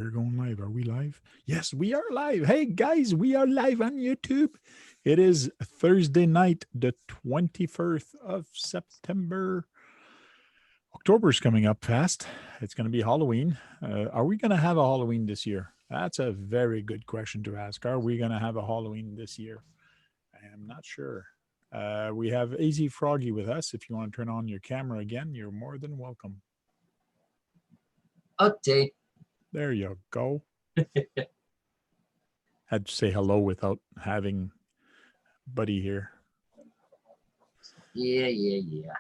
We're going live. Are we live? Yes, we are live. Hey, guys, we are live on YouTube. It is Thursday night, the 21st of September. October's coming up fast. It's going to be Halloween. Are we going to have a Halloween this year? That's a very good question to ask. Are we going to have a Halloween this year? I am not sure. We have AZ Froggy with us. If you want to turn on your camera again, you're more than welcome. Update. There you go. Had to say hello without having Buddy here. Yeah.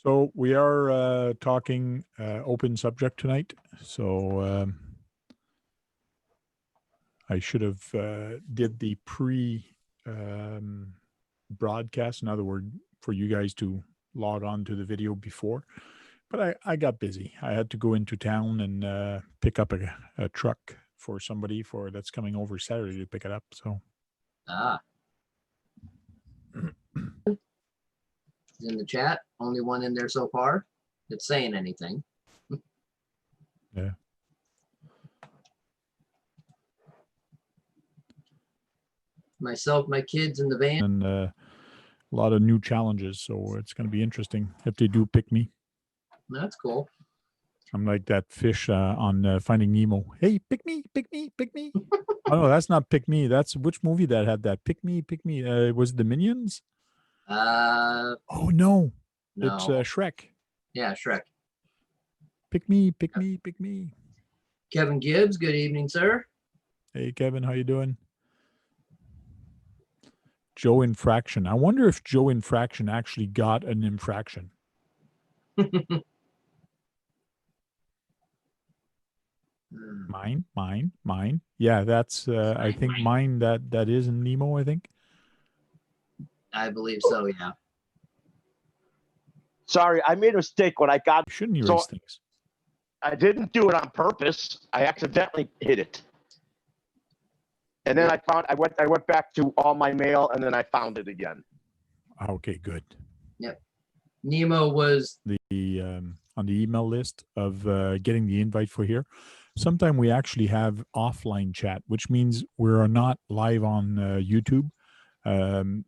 So we are talking open subject tonight. So I should have did the broadcast. In other words, for you guys to log on to the video before. But I got busy. I had to go into town and pick up a truck for somebody that's coming over Saturday to pick it up. So in the chat, only one in there so far that's saying anything. Yeah. Myself, my kids in the van. And a lot of new challenges. So it's going to be interesting if they do pick me. That's cool. I'm like that fish on Finding Nemo. Hey, pick me, pick me, pick me. Oh, no, that's not Pick Me. That's which movie that had that? Pick me, pick me. Was it the Minions? No. It's Shrek. Yeah, Shrek. Pick me, pick me, pick me. Kevin Gibbs, good evening, sir. Hey, Kevin, how you doing? Joe Infraction. I wonder if Joe Infraction actually got an infraction. Mine. Yeah, that's I think mine that is in Nemo, I think. I believe so, yeah. Sorry, I made a mistake when I got. Shouldn't erase things. I didn't do it on purpose. I accidentally hit it. And then I went back to all my mail and then I found it again. Okay, good. Yep. Nemo was the on the email list of getting the invite for here. Sometime we actually have offline chat, which means we're not live on YouTube,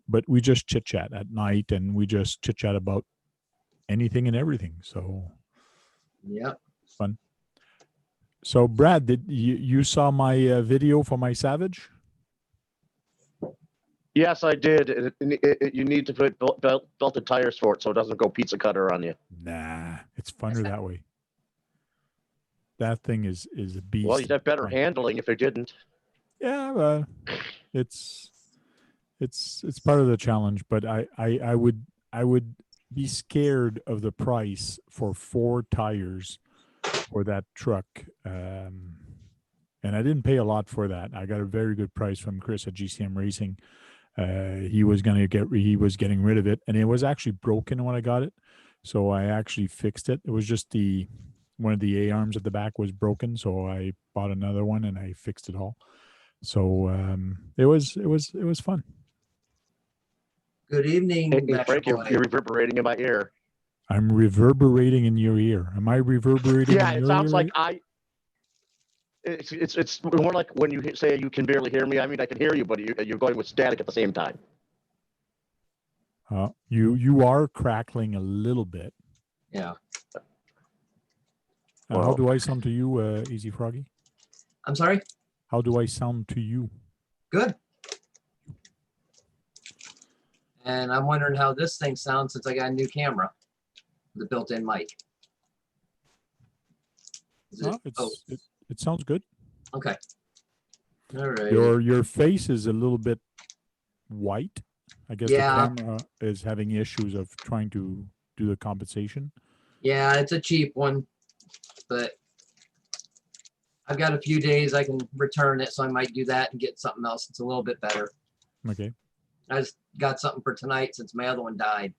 but we just chit chat at night and we just chit chat about anything and everything. So, yep, fun. So, Brad, did you saw my video for my Savage? Yes, I did. You need to put belted tires for it so it doesn't go pizza cutter on you. Nah, it's funner that way. That thing is a beast. Well, you'd have better handling if it didn't. Yeah, it's part of the challenge, but I would be scared of the price for 4 tires for that truck. And I didn't pay a lot for that. I got a very good price from Chris at GCM Racing. He was getting rid of it, and it was actually broken when I got it. So I actually fixed it. It was just one of the A-arms at the back was broken, so I bought another one and I fixed it all. So it was fun. Good evening, hey, Frank, you're reverberating in my ear. I'm reverberating in your ear. Am I reverberating? Yeah, in it your sounds ear? like It's more like when you say you can barely hear me. I mean, I can hear you, but you're going with static at the same time. You are crackling a little bit. Yeah. How do I sound to you, Easy Froggy? I'm sorry? How do I sound to you? Good. And I'm wondering how this thing sounds since I got a new camera, the built-in mic. It sounds good. Okay. All right. Your face is a little bit white. I guess the camera is having issues of trying to do the compensation. Yeah, it's a cheap one, but I've got a few days I can return it, so I might do that and get something else that's a little bit better. Okay. I just got something for tonight since my other one died.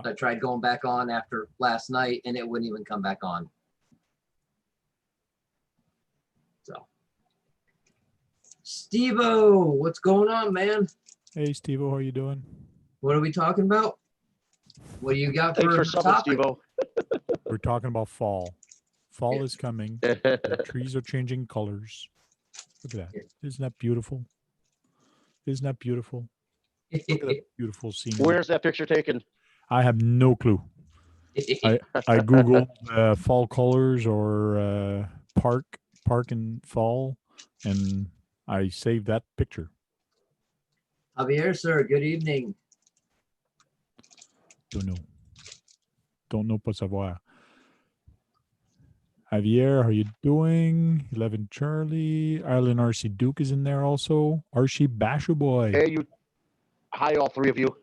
I tried going back on after last night, and it wouldn't even come back on. So, Steve-O, what's going on, man? Hey, Steve-O, how you doing? What are we talking about? What do you got Thanks for something, topic? Steve-O. We're talking about fall. Fall is coming. The trees are changing colors. Look at that. Isn't that beautiful? Isn't that beautiful? Look at that beautiful scenery. Where's that picture taken? I have no clue. I Googled fall colors or park in fall, and I saved that picture. Javier, sir, good evening. Don't know pas savoir. Javier, how you doing? 11 Charlie. Ireland RC Duke is in there also. RC Basher Boy. Hey, you. Hi, all three of you.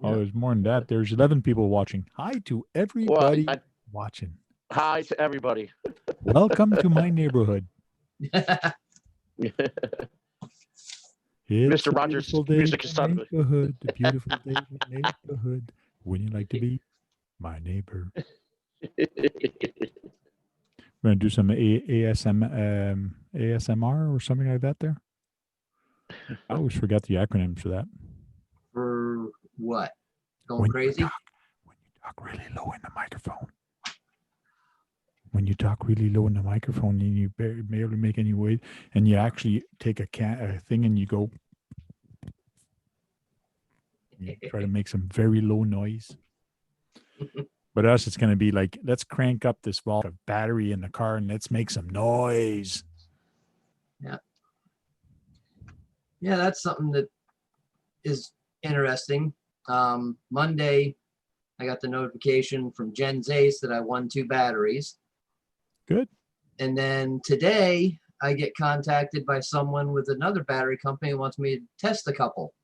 Oh, there's more than that. There's 11 people watching. Hi to everybody I- watching. Hi to everybody. Welcome to my neighborhood. It's Mr. a Rogers' beautiful day music in is the starting. neighborhood. The beautiful day in the neighborhood. Wouldn't you like to be my neighbor? We're gonna do some ASMR or something like that. There. I always forgot the acronyms for that. For what? Going When you crazy? When you talk really low in the microphone. When you talk really low in the microphone and you barely make any weight, and you actually take a thing and you go, you try to make some very low noise. But us, it's going to be like, let's crank up this volume of battery in the car and let's make some noise. Yeah, that's something that is interesting. Monday, I got the notification from Jen Zace that I won 2 batteries. Good. And then today, I get contacted by someone with another battery company who wants me to test a couple.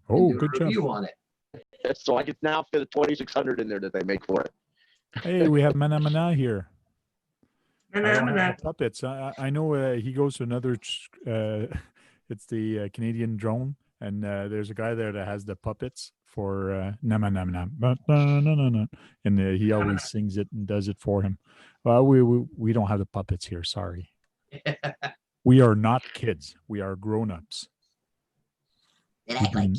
And Oh, do good a job. review on it. So I can now fit a 2600 in there that they make for it. Hey, we have Mana here. I don't have Mana. the puppets. I know he goes to another. It's the Canadian drone, and there's a guy there that has the puppets for nama nama nam, and he always sings it and does it for him. Well, we don't have the puppets here. Sorry, we are not kids. We are grown-ups. They act like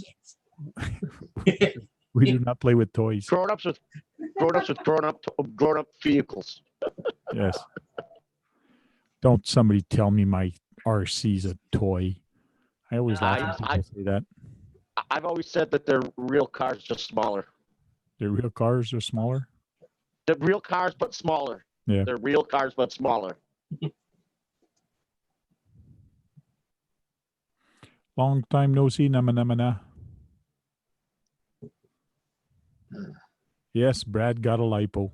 kids. We do not play with toys. Grown-ups with grown-up vehicles. Yes. Don't somebody tell me my RC's a toy. I always laugh when people say that. I've always said that they're real cars, just smaller. Their real cars are smaller. They're real cars, but smaller. Yeah. They're real cars, but smaller. Long time no see, nama nama na. Yes, Brad got a lipo.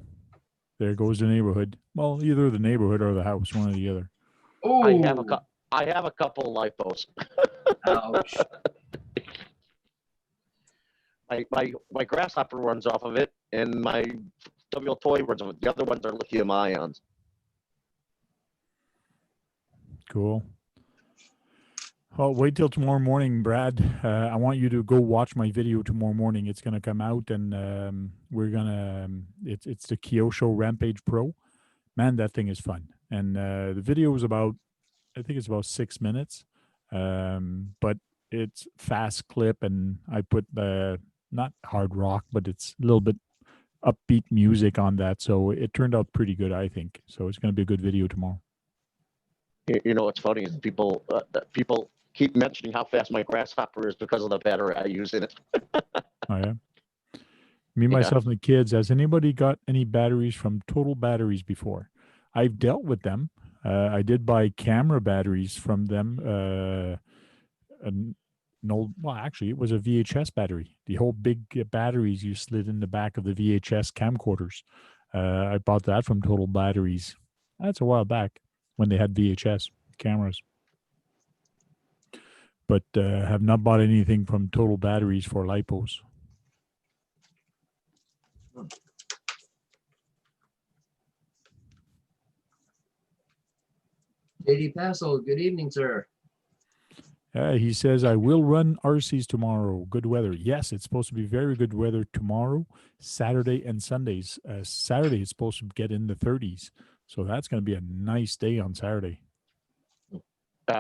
There goes the neighborhood. Well, either the neighborhood or the house, one or the other. Oh, I have a couple of lipos. ouch. My grasshopper runs off of it, and my WL toy runs off of it. The other ones are lithium ions. Cool. Oh, wait till tomorrow morning, Brad. I want you to go watch my video tomorrow morning. It's going to come out, and we're gonna. It's the Kyosho Rampage Pro. Man, that thing is fun. And the video is about, I think it's about 6 minutes, but it's fast clip, and I put not hard rock, but it's a little bit upbeat music on that. So it turned out pretty good, I think. So it's going to be a good video tomorrow. You know what's funny is people keep mentioning how fast my grasshopper is because of the battery I use in it. Oh yeah. Me, myself, and the kids. Has anybody got any batteries from Total Batteries before? I've dealt with them. I did buy camera batteries from them. Well, actually, it was a VHS battery. The whole big batteries you slid in the back of the VHS camcorders. I bought that from Total Batteries. That's a while back when they had VHS cameras. But have not bought anything from Total Batteries for lipos. JD Passo, good evening, sir. He says, I will run RCs tomorrow. Good weather. Yes, it's supposed to be very good weather tomorrow, Saturday and Sundays. Saturday is supposed to get in the 30s. So that's going to be a nice day on Saturday.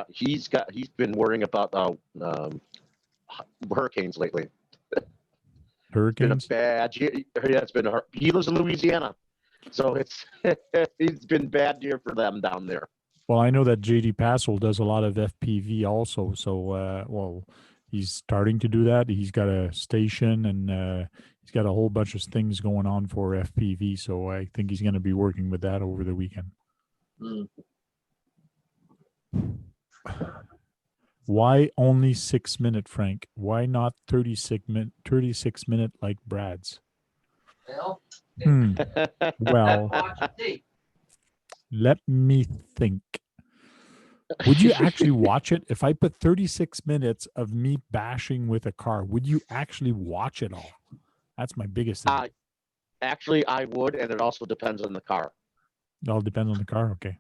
He's been worrying about hurricanes lately. Hurricanes? Been a bad year. Yeah, it's been he lives in Louisiana. So it's been bad year for them down there. Well, I know that JD Passel does a lot of FPV also. So, well, he's starting to do that. He's got a station and he's got a whole bunch of things going on for FPV. So I think he's going to be working with that over the weekend. Mm. Why only 6 minute, Frank? Why not 36 minute like Brad's? Well, Well, watch and see. let me think. Would you actually watch it? If I put 36 minutes of me bashing with a car, would you actually watch it all? That's my biggest thing. Actually, I would, and it also depends on the car. It all depends on the car. Okay.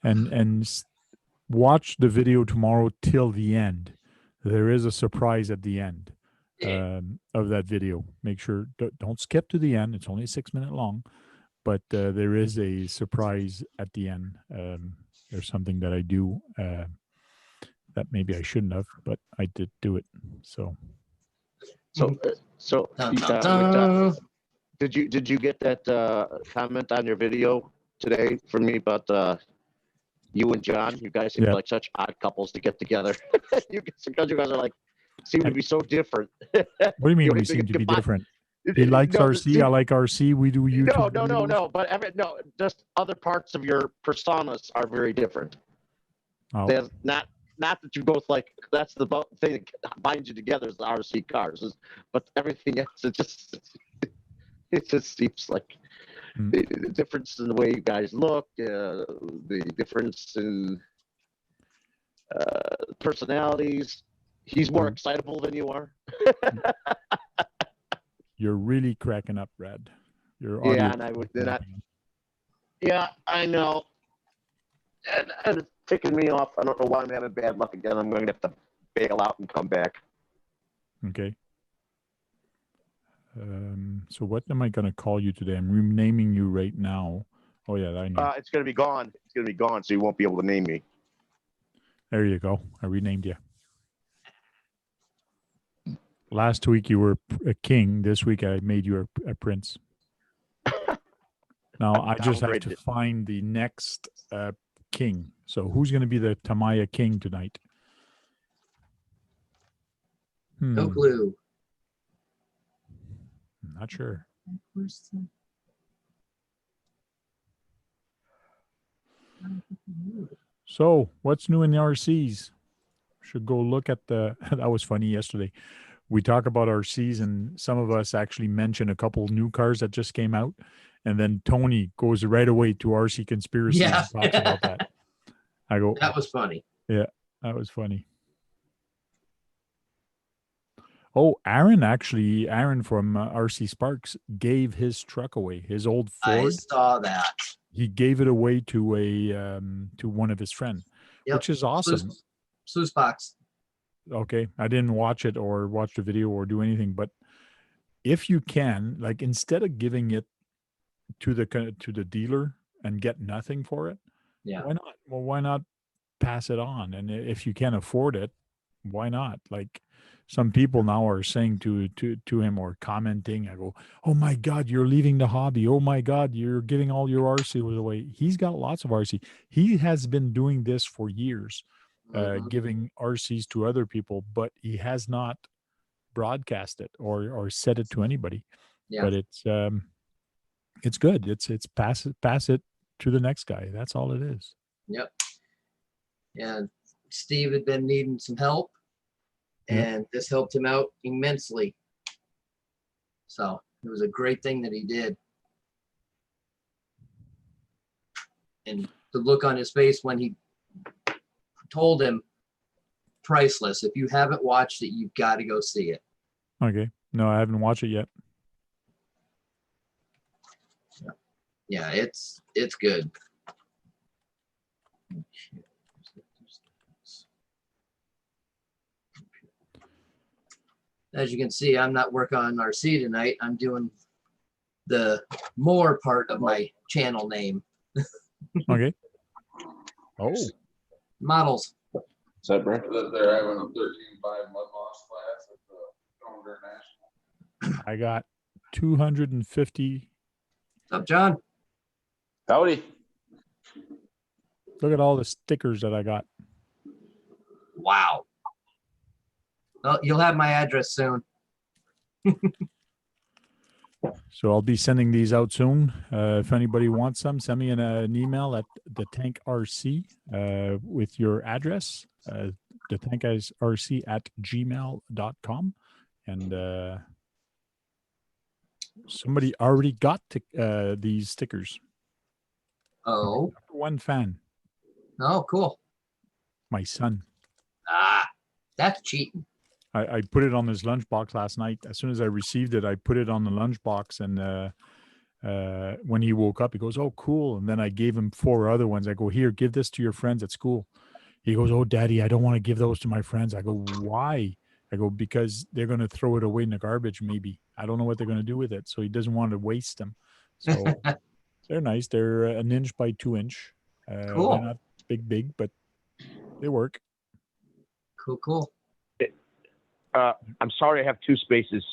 And watch the video tomorrow till the end. There is a surprise at the end of that video. Make sure don't skip to the end. It's only 6 minutes long, but there is a surprise at the end. There's something that I do that maybe I shouldn't have, but I did do it. So Dun, dun, dun. did you get that comment on your video today from me about you and John? You guys seem Yeah. like such odd couples to get together. you guys are like seem to be so different. what do you mean You we know, seem to be combine- different? He likes No, RC. I like RC. We do YouTube. No, videos. But I mean, no, just other parts of your personas are very different. Oh, There's not that you both like. That's the thing that binds you together is the RC cars. But everything else, it just seems like Mm. the difference in the way you guys look, the difference in personalities. He's more excitable than you are. you're really cracking up, Brad. Your Yeah, audio and I would. is And I, cracking up. yeah, I know. And it's ticking me off. I don't know why I'm having bad luck again. I'm going to have to bail out and come back. Okay. So what am I going to call you today? I'm renaming you right now. Oh yeah, I know. It's going to be gone. It's going to be gone, so you won't be able to name me. There you go. I renamed you. Last week you were a king. This week I made you a prince. Now I just have to Downgraded. find the next king. So who's going to be the Tamaya king tonight? No clue. Not sure. So what's new in the RCs? Should go look at the. That was funny yesterday. We talk about RCs, and some of us actually mention a couple new cars that just came out, and then Tony goes right away to RC Conspiracy Yeah. and talks about that. I go, That was funny. that was funny. Oh, Aaron from RC Sparks gave his truck away, his old I Ford. saw that. He gave it away to to one of his friends, Yep. which is awesome. Sluice box. Okay, I didn't watch it or watch the video or do anything, but if you can, like, instead of giving it to the dealer and get nothing for it, Yeah. why not? Well, why not pass it on? And if you can't afford it, why not? Like, some people now are saying to him or commenting, I go, oh my God, you're leaving the hobby. Oh my God, you're giving all your RC away. He's got lots of RC. He has been doing this for years, Mhm. giving RCs to other people, but he has not broadcast it or said it to anybody. Yeah. But it's good. It's pass it to the next guy. That's all it is. Yep. And Steve had been needing some help, Yep. and this helped him out immensely. So it was a great thing that he did. And the look on his face when he told him, priceless. If you haven't watched it, you've got to go see it. Okay. No, I haven't watched it yet. Yeah, it's good. As you can see, I'm not working on RC tonight. I'm doing the more part of my channel name. Okay. Oh, Models. Is that Brent? They're having a 13.5 mud loss class at the Stone International. I got 250. What's up, John? Howdy. Look at all the stickers that I got. Wow. Well, you'll have my address soon. So I'll be sending these out soon. If anybody wants some, send me an email at the Tank RC with your address, the Tank RC at gmail.com. And somebody already got these stickers. Oh, One fan, oh, cool. my son. Ah, that's cheating. I put it on his lunchbox last night. As soon as I received it, I put it on the lunchbox, and when he woke up, he goes, "Oh, cool!" And then I gave him 4 other ones. I go, "Here, give this to your friends at school." He goes, "Oh, Daddy, I don't want to give those to my friends." I go, "Why?" I go, "Because they're going to throw it away in the garbage. Maybe I don't know what they're going to do with it, so he doesn't want to waste them." So they're nice. They're an inch by 2 inch. Cool. They're not big, but they work. Cool. I'm sorry, I have 2 spaces.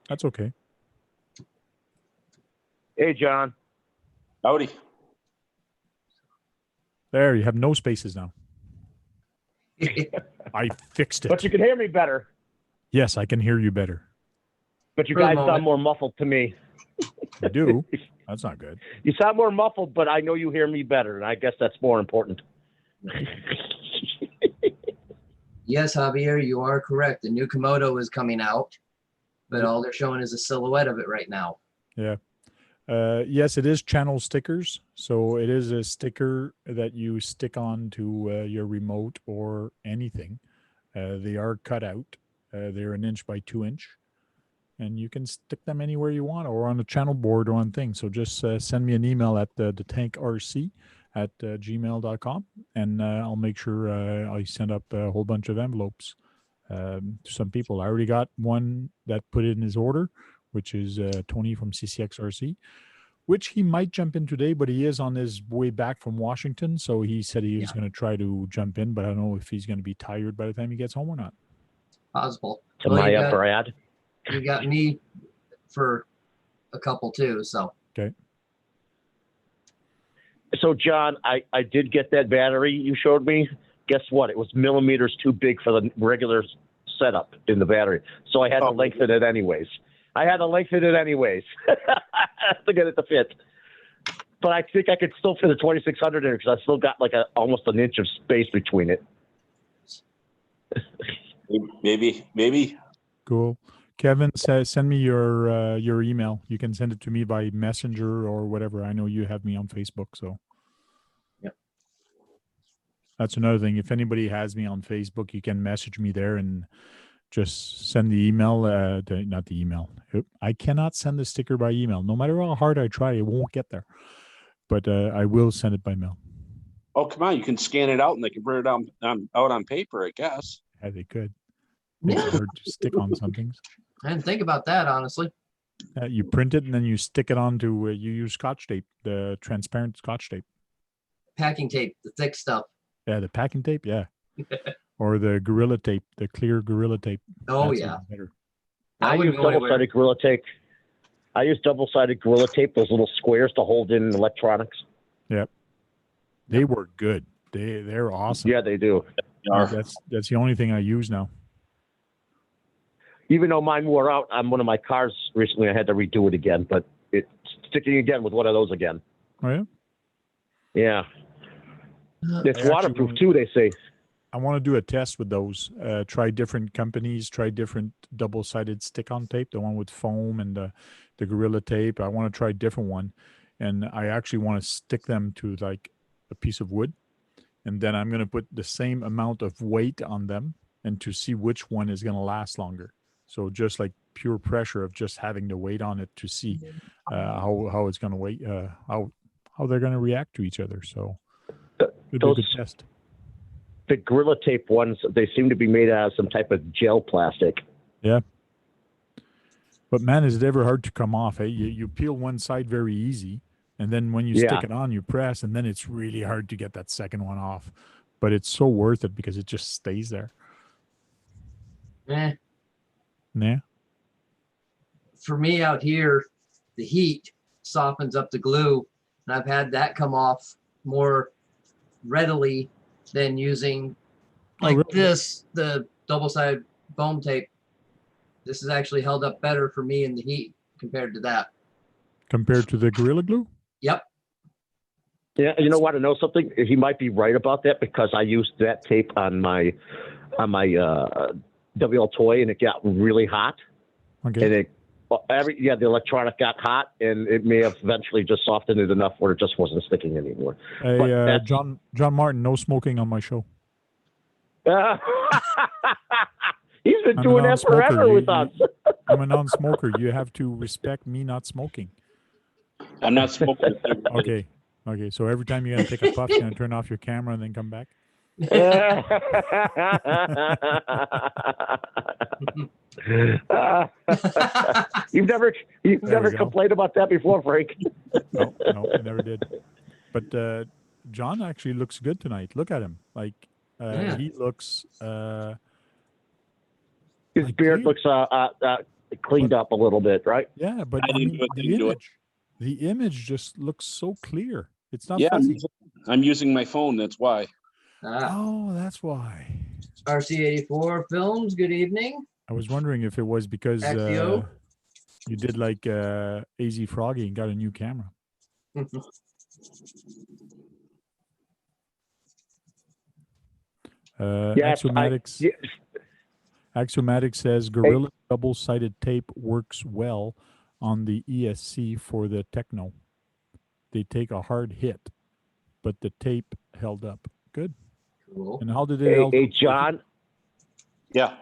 That's okay. Hey, John. Howdy. There, you have no spaces now. I fixed But it. you can hear me better. Yes, I can hear you better. But you For the guys moment. sound more muffled to me. You do. That's not good. You sound more muffled, but I know you hear me better, and I guess that's more important. Yes, Javier, you are correct. The new Komodo is coming out, but all they're showing is a silhouette of it right now. Yeah. Yes, it is channel stickers. So it is a sticker that you stick on to your remote or anything. They are cut out. They're an inch by 2 inch. And you can stick them anywhere you want or on a channel board or on things. So just send me an email at the tankrc at gmail.com and I'll make sure I send up a whole bunch of envelopes to some people. I already got one that put in his order, which is Tony from CCXRC, which he might jump in today, but he is on his way back from Washington. So he said he was going to try to jump in, but I don't know if he's going to be tired by the time he gets home or not. Possible. Am Well, I you up, got- Brad? You got me for a couple too, so Okay. So, John, I did get that battery you showed me. Guess what? It was millimeters too big for the regular setup in the battery. So I had to lengthen it anyways. to get it to fit. But I think I could still fit a 2600 in it because I still got like almost an inch of space between it. Maybe. Cool. Kevin says, send me your email. You can send it to me by Messenger or whatever. I know you have me on Facebook, so. Yep. That's another thing. If anybody has me on Facebook, you can message me there and just send the email. Not the email. I cannot send the sticker by email. No matter how hard I try, it won't get there. But I will send it by mail. Oh, come on. You can scan it out and they can print it out on paper, I guess. Yeah, they could. It's yeah. hard to stick on some things. I didn't think about that honestly. You print it and then you stick it onto. You use Scotch tape, the transparent Scotch tape. Packing tape, the thick stuff. Yeah, the packing tape. Yeah, or the Gorilla tape, the clear Gorilla tape. Oh That's yeah. even better. That I wouldn't use go anywhere. double-sided Gorilla Tape. I use double-sided Gorilla Tape, those little squares to hold in electronics. They work good. They're awesome. Yeah, they do. That's the only thing I use now. Even though mine wore out on one of my cars recently, I had to redo it again, but it's sticking again with one of those again. Oh yeah. Yeah. It's I actually waterproof want- too, they say. I want to do a test with those. Try different companies. Try different double-sided stick-on tape. The one with foam and the Gorilla tape. I want to try a different one, and I actually want to stick them to like a piece of wood, and then I'm going to put the same amount of weight on them, and to see which one is going to last longer. So just like pure pressure of just having the weight on it to see how it's going to weight, how they're going to react to each other. So it'd be a good Those- test. The Gorilla Tape ones, they seem to be made out of some type of gel plastic. But man, is it ever hard to come off? Eh? You peel one side very easy, and then when you Yeah. stick it on, you press, and then it's really hard to get that second one off. But it's so worth it because it just stays there. Eh, Yeah. for me out here, the heat softens up the glue, and I've had that come off more readily than using Oh, like really? this, the double-sided foam tape. This has actually held up better for me in the heat compared to that. Compared to the Gorilla Glue? Yep. Yeah, you know what? To know something? He might be right about that because I used that tape on my WL toy and it got really hot, Okay. and the electronic got hot, and it may have eventually just softened it enough where it just wasn't sticking anymore. Hey, but that's- John Martin, no smoking on my show. He's been I'm a doing that non-smoker. forever with us. I'm a non-smoker. You have to respect me not smoking. I'm not smoking. Okay. Okay. So every time you're gonna take a puff, you're gonna turn off your camera and then come back. You've never we go. complained about that before, Frank. No, I never did. But John actually looks good tonight. Look at him. Like Yeah. he looks His like beard clear. looks cleaned up a little bit, right? Yeah, but I I didn't mean do it, didn't do it. the image just looks so clear. It's not Yeah, fuzzy. I'm using my phone. That's why. Oh, that's why. RC84 Films, good evening. I was wondering if it was because Axio? you did like AZ Froggy and got a new camera. Yes, Axiomatic Axiomatic says Gorilla double-sided tape works well on the ESC for the Techno. They take a hard hit, but the tape held up. Good. Cool. And how did it Hey, hold hey, up? John, Yeah.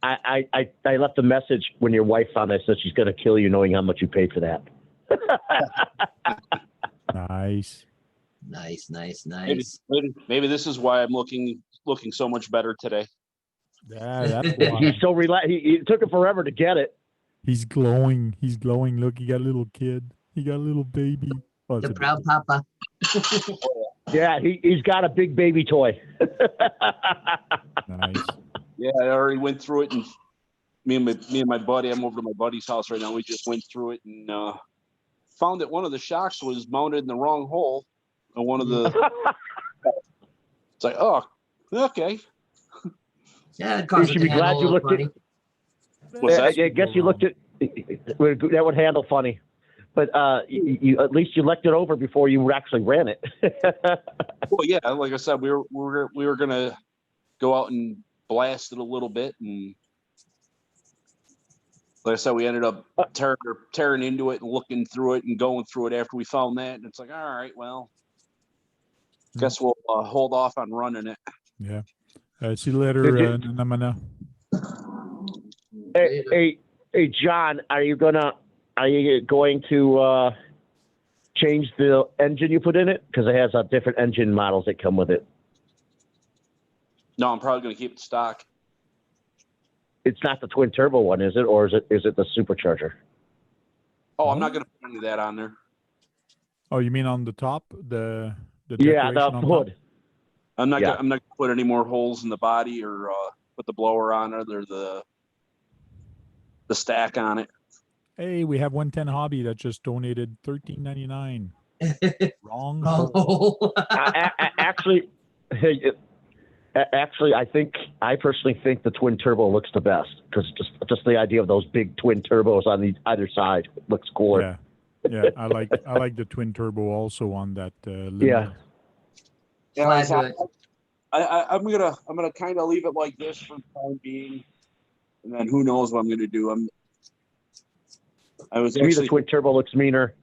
I left a message when your wife found it. Said she's going to kill you knowing how much you paid for that. Nice. Maybe this is why I'm looking so much better today. Yeah, that's why. He's so relaxed. He took it forever to get it. He's glowing. He's glowing. Look, he got a little kid. He got a little baby. Oh, it's The a proud papa. Yeah, he's got a big baby toy. nice. Yeah, I already went through it, and me and my buddy. I'm over to my buddy's house right now. We just went through it and found that one of the shocks was mounted in the wrong hole, and one of the. It's like, oh, okay. Yeah, it caused should it be to glad handle you a looked little at- funny. What's that? I guess you looked at that would handle funny, but you at least you looked it over before you actually ran it. Well, yeah, like I said, we were gonna go out and blast it a little bit, and like I said, we ended up tearing into it and looking through it and going through it after we found that, and it's like, all right, well, guess we'll hold off on running it. Yeah. See you later, Did Namana. Hey, John, are you going to change the engine you put in it? Because it has different engine models that come with it. No, I'm probably gonna keep it stock. It's not the twin turbo one, is it? Or is it the supercharger? Oh, I'm not gonna put any of that on there. Oh, you mean on the top? The Yeah, decoration the on top? hood. I'm not Yeah. gonna put any more holes in the body or put the blower on it or the stack on it. Hey, we have 110 Hobby that just donated $13.99. Wrong. hole. Oh. Actually, I personally think the twin turbo looks the best because just the idea of those big twin turbos on either side looks cooler. Yeah, I like the twin turbo also on that. Yeah. Glad to- I'm gonna kind of leave it like this for the time being, and then who knows what I'm gonna do. I was To me, the actually twin turbo looks meaner.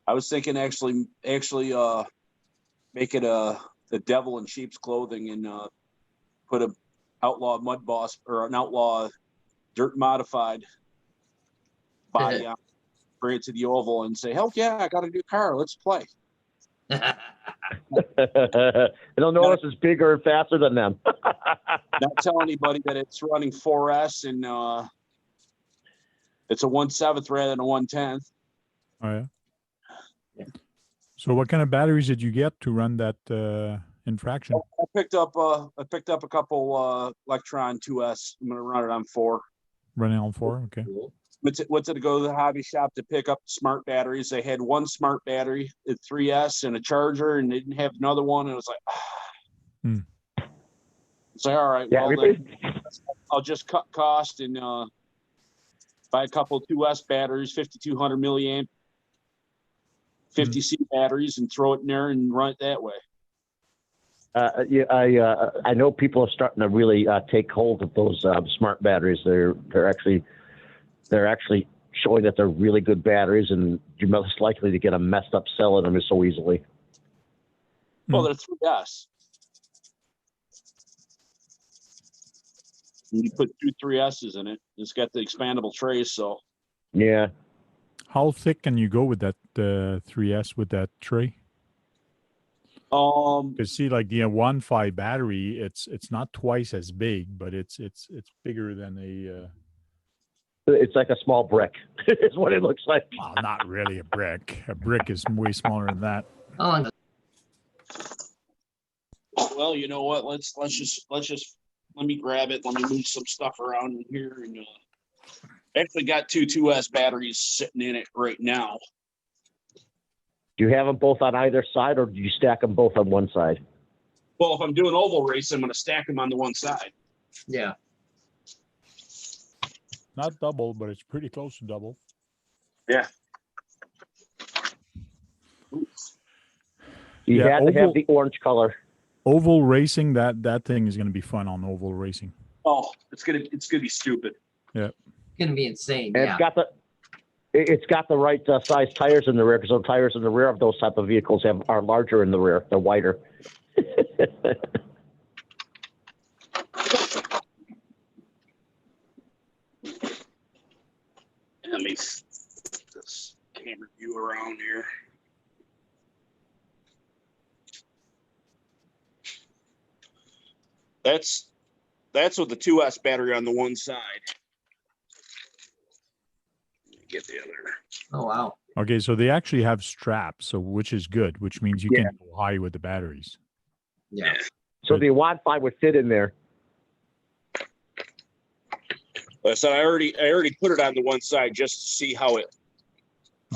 I was thinking actually make it the devil in sheep's clothing and put a outlaw mud boss or an outlaw dirt modified body on, bring it to the oval and say, hell yeah, I got a new car, let's play. They'll know us as bigger and faster than them. Not tell anybody that it's running 4S and it's a 1/7 rather than a 1/10. Oh yeah. So what kind of batteries did you get to run that infraction? I picked up a couple Electron 2S. I'm gonna run it on 4. Running on 4? Okay. Cool. went to go to the hobby shop to pick up smart batteries. They had one smart battery at 3S and a charger, and they didn't have another one. And it was like, Hmm. it's like, all right, Yeah, well, everybody, then I'll just cut cost and buy a couple of 2S batteries, 5200 milliamp, 50C batteries, and throw it in there and run it that way. yeah, I know people are starting to really take hold of those smart batteries. They're actually showing that they're really good batteries, and you're most likely to get a messed up cell in them so easily. Well, they're 3S. And you put 3S's in it. It's got the expandable trays, so Yeah. How thick can you go with that 3S with that tray? Because see, like the 1.5 battery, it's not twice as big, but it's bigger than a. It's like a small brick. Is what it looks like. Well, not really a brick. A brick is way smaller than that. Oh, well, you know what? Let's just let me grab it. Let me move some stuff around in here, and actually got two 2S batteries sitting in it right now. Do you have them both on either side, or do you stack them both on one side? Well, if I'm doing oval race, I'm going to stack them on the one side. yeah. Not double, but it's pretty close to double. Yeah. You Yeah, had to have oval- the orange color. Oval racing, that thing is going to be fun on oval racing. Oh, it's gonna be stupid. It's gonna be insane. And Yeah. it's got the right size tires in the rear, because the tires in the rear of those type of vehicles are larger in the rear. They're wider. Let me this camera view around here. That's with the 2S battery on the one side. Let me get the other. Oh wow. Okay, so they actually have straps, so which is good, which means you Yeah. can go high with the batteries. Yeah. So the Wi-Fi would fit in there. Like I said, I already put it on the one side just to see how it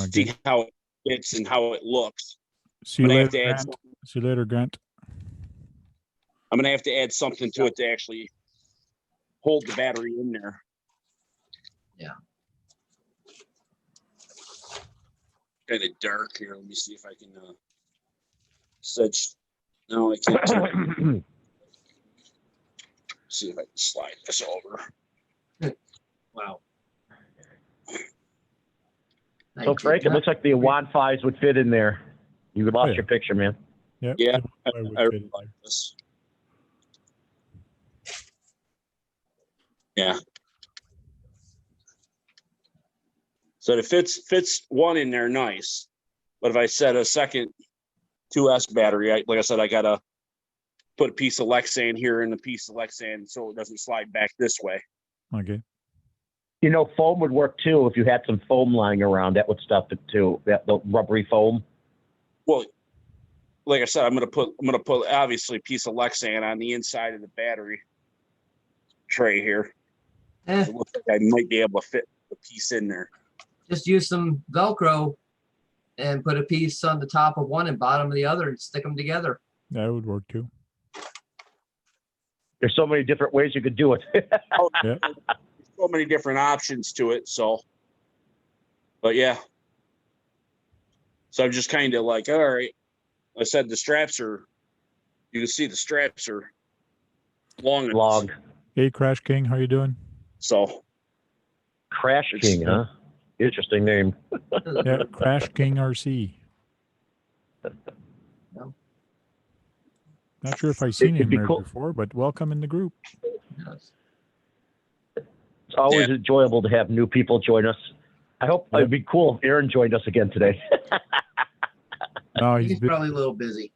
Okay. fits and how it looks. See you But I have later, to add Grant. See you later, Grant. I'm gonna have to add something to it to actually hold the battery in there. Yeah. Kind of dark here. Let me see if I can such. No, I can't. See if I can slide this over. Wow. So Frank, it looks like the Wi-Fi's would fit in there. You lost yeah. your picture, man. Yep. Yeah, the Wi-Fi would I fit really in like there. this. Yeah. So it fits one in there nice, but if I set a second 2S battery, like I said, I gotta put a piece of Lexan here and a piece of Lexan so it doesn't slide back this way. Okay. You know, foam would work too if you had some foam lying around. That would stuff it too. The rubbery foam. Well, like I said, I'm gonna put obviously a piece of Lexan on the inside of the battery tray here. It looks like I might be able to fit the piece in there. Just use some Velcro and put a piece on the top of one and bottom of the other and stick them together. That would work too. There's so many different ways you could do it. Yeah. So many different options to it. So, but yeah. So I'm just kind of like, all right. I said the straps are. You can see the straps are long. Long. Hey, Crash King, how you doing? So Crash King, huh? Interesting name. Yeah, Crash King RC. Not sure if I've seen It'd him be there cool. before, but welcome in the group. Yes. It's always enjoyable to have new people join us. I hope it'd be cool if Aaron joined us again today. No, He's he's been, probably a little busy.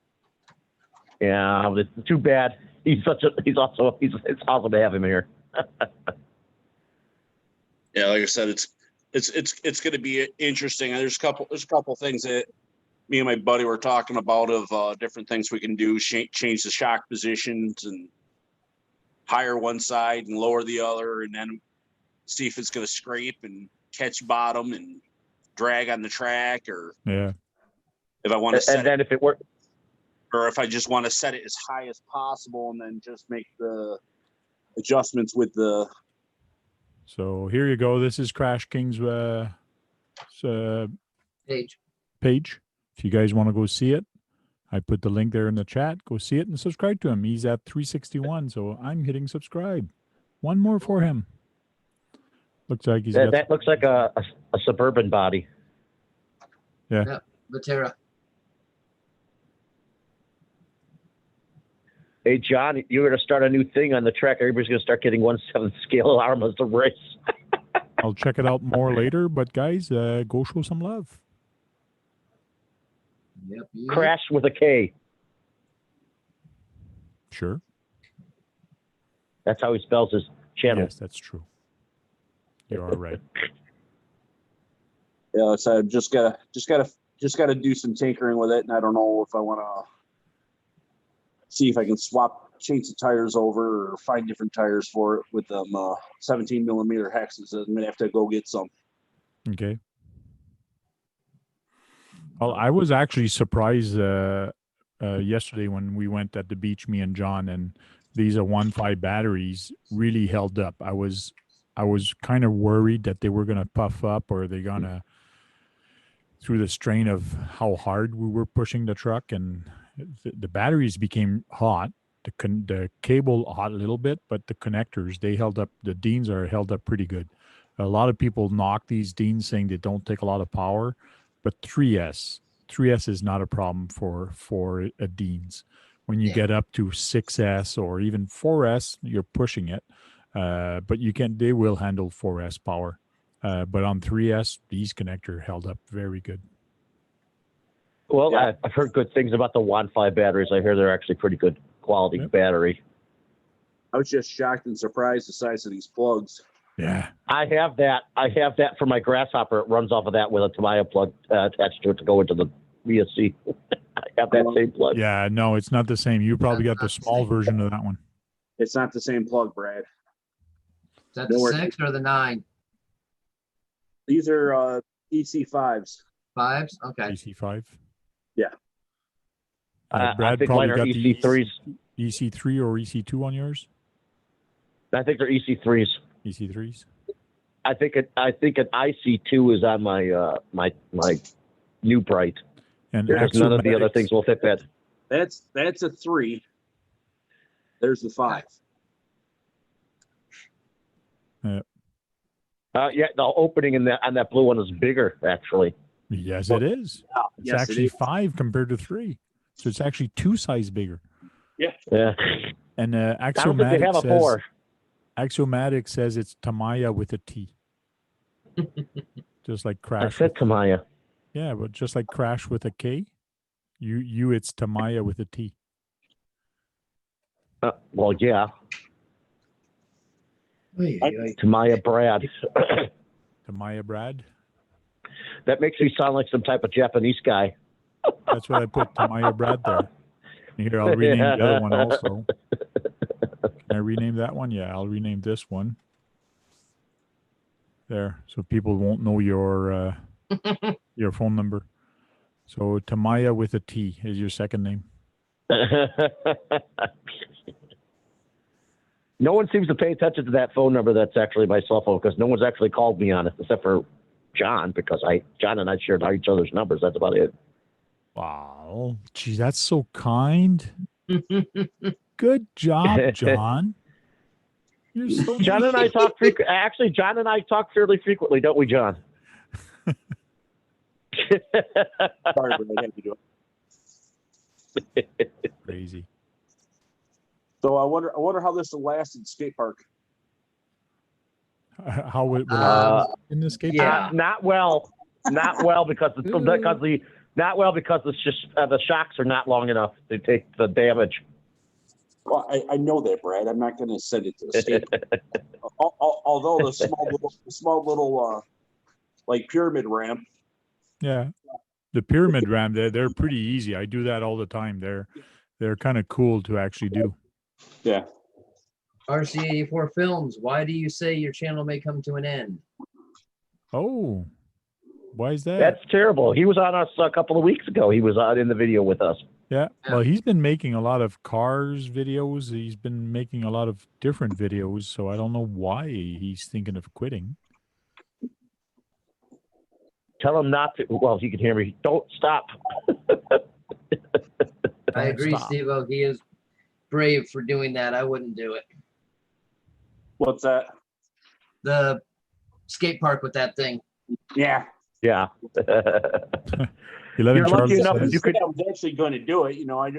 Yeah, it's too bad. It's awesome to have him here. yeah, like I said, it's going to be interesting. There's a couple things that me and my buddy were talking about of different things we can do. Change the shock positions and higher one side and lower the other, and then see if it's going to scrape and catch bottom and drag on the track, or Yeah. if I want to And set it, then if it were, or if I just want to set it as high as possible and then just make the adjustments with the. So here you go. This is Crash King's Page. page. If you guys want to go see it, I put the link there in the chat. Go see it and subscribe to him. He's at 361, so I'm hitting subscribe. One more for him. Looks like he's got that looks like a Suburban body. Vatera. Hey, John, you're going to start a new thing on the track. Everybody's going to start getting 1/7 scale armors to race. I'll check it out more later, but guys, go show some love. Yep. Crash with a K. Sure. That's how he spells his channel. Yes, that's true. You are right. Yeah, so I just gotta do some tinkering with it, and I don't know if I want to see if I can change the tires over or find different tires for it with them 17 millimeter hexes. I'm gonna have to go get some. Okay. Well, I was actually surprised yesterday when we went at the beach, me and John, and these 1.5 batteries really held up. I was kind of worried that they were going to puff up, or they're going to, through the strain of how hard we were pushing the truck, and the batteries became hot. The cable hot a little bit, but the connectors, they held up. The Deans are held up pretty good. A lot of people knock these Deans saying they don't take a lot of power, but 3S is not a problem for a Deans. When you get up to 6S or even 4S, you're pushing it. But they will handle 4S power. But on 3S, these connector held up very good. Well, Yeah. I've heard good things about the 1.5 batteries. I hear they're actually pretty good quality battery. I was just shocked and surprised the size of these plugs. Yeah. I have that for my Grasshopper. It runs off of that with a Tamiya plug attached to it to go into the VSC. I have that same plug. Yeah, no, it's not the same. You probably got the Not the small same. version of that one. It's not the same plug, Brad. Is that the Nowhere- 6 or the 9? These are EC5s. 5s? Okay. EC5. Yeah. I Brad think probably mine are got the EC3s. EC3 or EC2 on yours? I think they're EC3s. EC3s. I think an IC2 is on my my new Bright. And Because none of the other Axiomatics- things will fit that. That's a 3. There's the 5. Yeah, the opening on that blue one is bigger, actually. Yes, it is. It's Yes, it actually is. 5 compared to 3. So it's actually 2 size bigger. Yeah. And I don't think they have a 4. Axiomatic says it's Tamiya with a T. Just like I Crash. said Tamiya. Yeah, but just like Crash with a K, it's Tamiya with a T. Well, yeah. Tamiya Brad. Tamiya Brad. That makes me sound like some type of Japanese guy. That's what I put Tamiya Brad there. Here, I'll rename the other one also. Can I rename that one? Yeah, I'll rename this one. There, so people won't know your phone number. So Tamiya with a T is your second name. No one seems to pay attention to that phone number. That's actually my cell phone because no one's actually called me on it except for John because John and I shared each other's numbers. That's about it. Wow, gee, that's so kind. Good job, John. You're so John and I talk actually, John and I talk fairly frequently, don't we, John? Sorry, but I had to do it. crazy. So I wonder how this will last in skate park. How would it in the skate yeah. park? Not well because it's just the shocks are not long enough to take the damage. Well, I know that, Brad. I'm not going to send it to the skate park. Although the small little like pyramid ramp. Yeah, the pyramid ramp. They're pretty easy. I do that all the time. They're kind of cool to actually do. Yeah. RC84 Films, why do you say your channel may come to an end? Oh, why is that? That's terrible. He was on us a couple of weeks ago. He was on in the video with us. Yeah. Yeah. Well, he's been making a lot of cars videos. He's been making a lot of different videos. So I don't know why he's thinking of quitting. Tell him not to. Well, he can hear me. Don't stop. I Don't agree, stop. Steve-O. He is brave for doing that. I wouldn't do it. What's that? The skate park with that thing. Yeah. Yeah. 11 You're lucky Charlie enough says, you could. I was actually going to do it. You know, I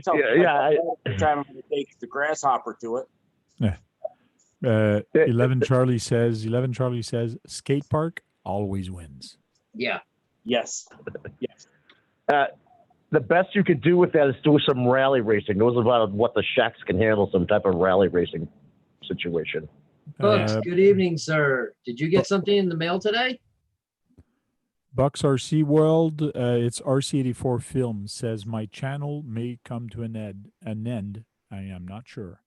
tell Yeah, every time I'm going to take the grasshopper to it. 11 Charlie says, skate park always wins. Yeah. Yes. Yes. The best you could do with that is do some rally racing. Those are about what the shacks can handle, some type of rally racing situation. Bucks, Uh, good evening, sir. Did you get something in the mail today? Bucks RC World, it's RC84 Films says my channel may come to an end. I am not sure.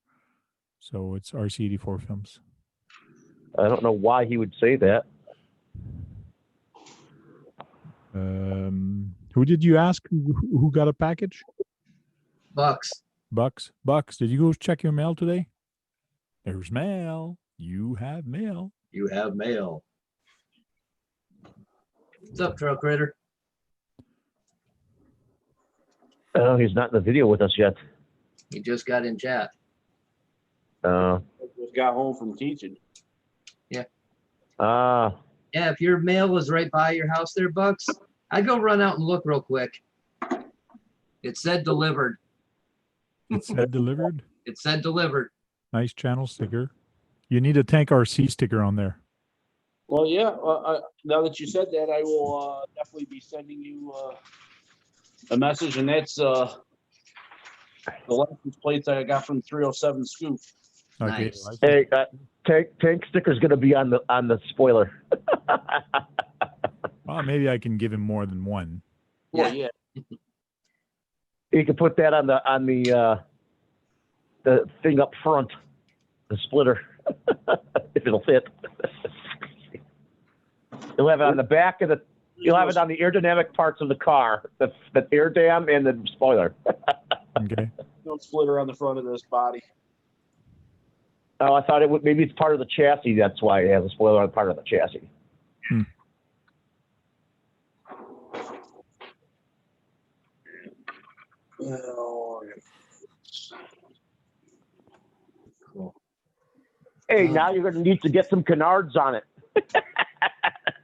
So it's RC84 Films. I don't know why he would say that. Who did you ask who got a package? Bucks. Bucks, did you go check your mail today? There's mail. You have mail. You have mail. What's up, Trail Critter? Oh, he's not in the video with us yet. He just got in chat. Just got home from teaching. Ah, Yeah, if your mail was right by your house there, Bucks, I'd go run out and look real quick. It said delivered. It said delivered. It said delivered. Nice channel sticker. You need a Tank RC sticker on there. Well, yeah. Now that you said that, I will definitely be sending you a message, and that's the license plates I got from 307 Scoop. Okay. Nice. hey, tank sticker's gonna be on the spoiler. Well, maybe I can give him more than one. Well, yeah. You can put that on the thing up front, the splitter, if it'll fit. You'll have it on the back of the. You'll have it on the aerodynamic parts of the car, the air dam and the spoiler. Okay. No splitter on the front of this body. Oh, I thought it would. Maybe it's part of the chassis. That's why it has a spoiler on part of the chassis. Oh, Cool. Hey, now you're going to need to get some canards on it.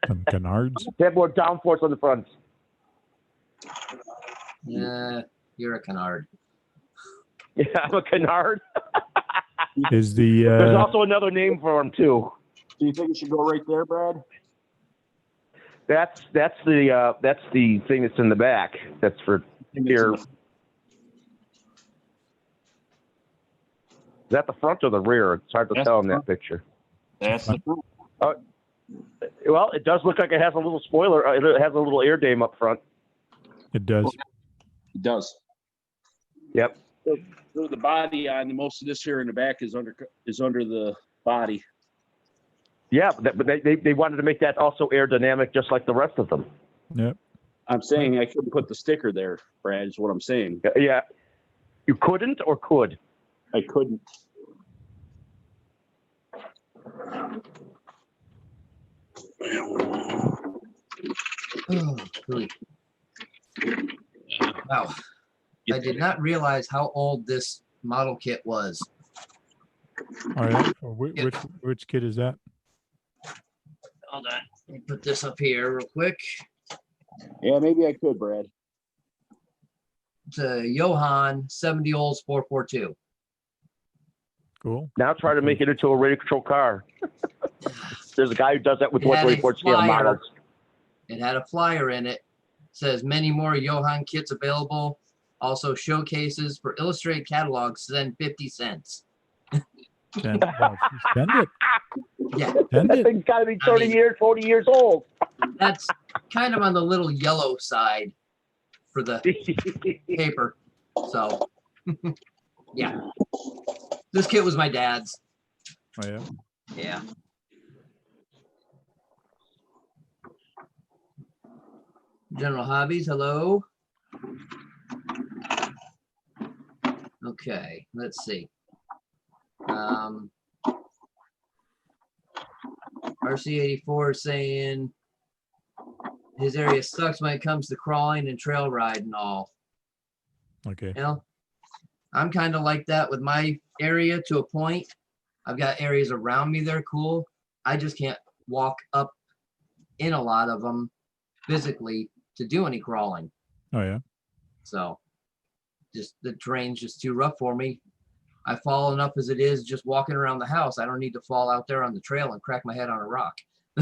Some canards. They have more downforce on the front. Yeah, you're a canard. Yeah, I'm a canard. Is the There's also another name for them too. do you think it should go right there, Brad? That's the thing that's in the back. That's for here. Is that the front or the rear? It's hard to That's tell the in that front. picture. That's the front. Well, it does look like it has a little spoiler. It has a little air dam up front. it does. It does. Yep. So the body on most of this here in the back is under the body. Yeah, but they wanted to make that also aerodynamic, just like the rest of them. Yep. I'm saying I couldn't put the sticker there, Brad, is what I'm saying. Yeah. You couldn't or could? I couldn't. Oh, hooey. Wow. I did not realize how old this model kit was. All right. Which kid is that? Hold on. Let me put this up here real quick. Yeah, maybe I could, Brad. It's a Johan 70 Olds 442. Cool. Now try to make it into a radio control car. There's a guy who does that with It had a 124 scale flyer. models. It had a flyer in it. Says many more Johan kits available. Also showcases for illustrated catalogs. Send 50 cents. Send it. Yeah, Send That it. thing's got to be 30 mean- years, 40 years old. that's kind of on the little yellow side for the paper. So, yeah. This kit was my dad's. Oh, yeah. Yeah. General Hobbies, hello. Okay, let's see. RC84 is saying his area sucks when it comes to crawling and trail ride and all. Okay. You know, I'm kind of like that with my area to a point. I've got areas around me that are cool. I just can't walk up in a lot of them physically to do any crawling. Oh yeah. So just the terrain's just too rough for me. I fall enough as it is just walking around the house. I don't need to fall out there on the trail and crack my head on a rock.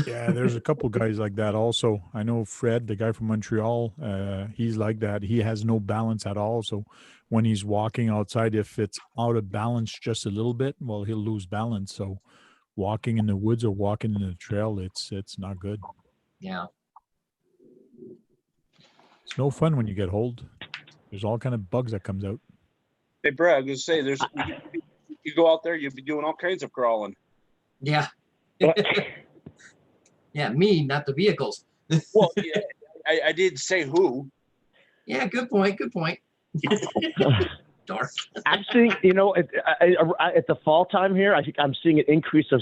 Yeah, there's a couple guys like that also. I know Fred, the guy from Montreal, he's like that. He has no balance at all. So when he's walking outside, if it's out of balance just a little bit, well, he'll lose balance. So walking in the woods or walking in the trail, it's not good. Yeah. It's no fun when you get old. There's all kind of bugs that comes out. Hey, Brad, I was gonna say, you go out there, you'll be doing all kinds of crawling. Yeah. Yeah, me, not the vehicles. Well, yeah, I did say who. Yeah, good point. Good point. Dark. Actually, you know, at the fall time here, I think I'm seeing an increase of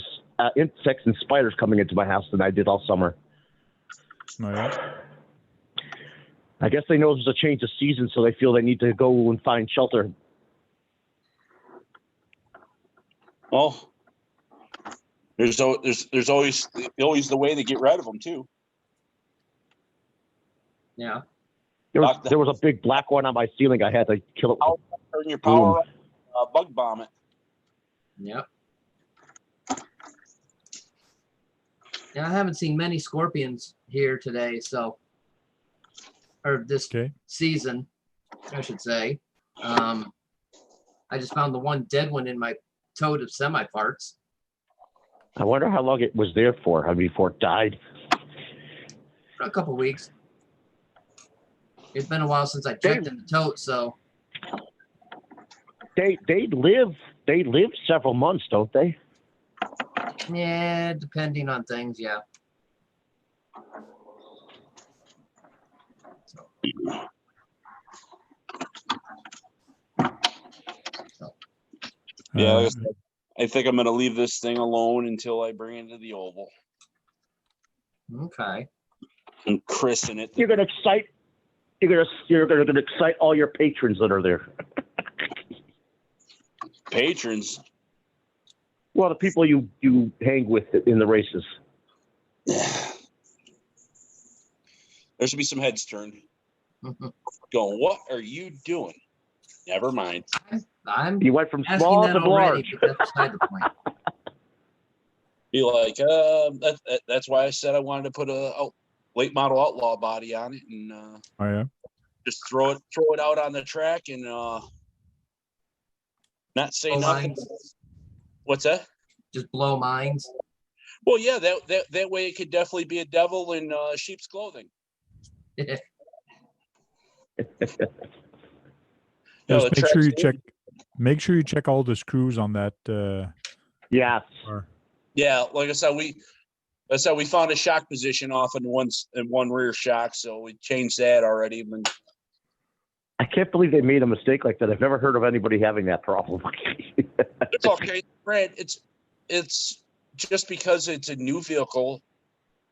insects and spiders coming into my house than I did all summer. Oh, yeah. I guess they know there's a change of season, so they feel they need to go and find shelter. Well, there's always the way to get rid of them too. Yeah. There was a big black one on my ceiling. I had to kill it. Turn your power up, bug bomb it. Yep. Yeah, I haven't seen many scorpions here today, so or this Okay. season, I should say. I just found the one dead one in my toad of semi parts. I wonder how long it was there for. Before it died. For a couple weeks. It's been a while since I checked in the tote, so They live several months, don't they? yeah, depending on things, yeah. Yeah, like I Uh, said, I think I'm gonna leave this thing alone until I bring it to the oval Okay. and christen it. You're gonna excite all your patrons that are there. Patrons. Well, the people you hang with in the races. There should be some heads turned. Going, what are you doing? Never mind. I'm You went from asking small that to already, large. but that's beside the point. Be like, that's why I said I wanted to put a late model outlaw body on it and oh yeah. just throw it out on the track and not say Blow nothing. mines. What's that? Just blow mines. Well, yeah, that way it could definitely be a devil in sheep's clothing. Just the make sure you check all the screws on that Yes. car. Yeah, like I said, we found a shock position off in one rear shock, so we changed that already. But I can't believe they made a mistake like that. I've never heard of anybody having that problem. it's okay, Brad. It's just because it's a new vehicle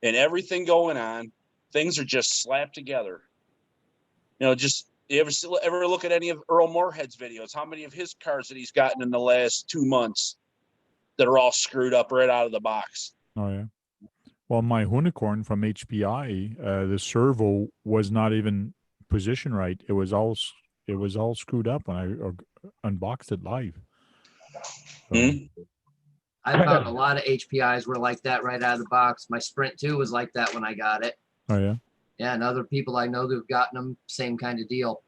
and everything going on, things are just slapped together. You know, just you ever look at any of Earl Moorhead's videos? How many of his cars that he's gotten in the last 2 months that are all screwed up right out of the box? Oh yeah. Well, my unicorn from HPI, the servo was not even positioned right. It was all screwed up when I unboxed it live. So, I found a lot of HPIs were like that right out of the box. My Sprint 2 was like that when I got it. oh yeah. Yeah, and other people I know who've gotten them, same kind of deal.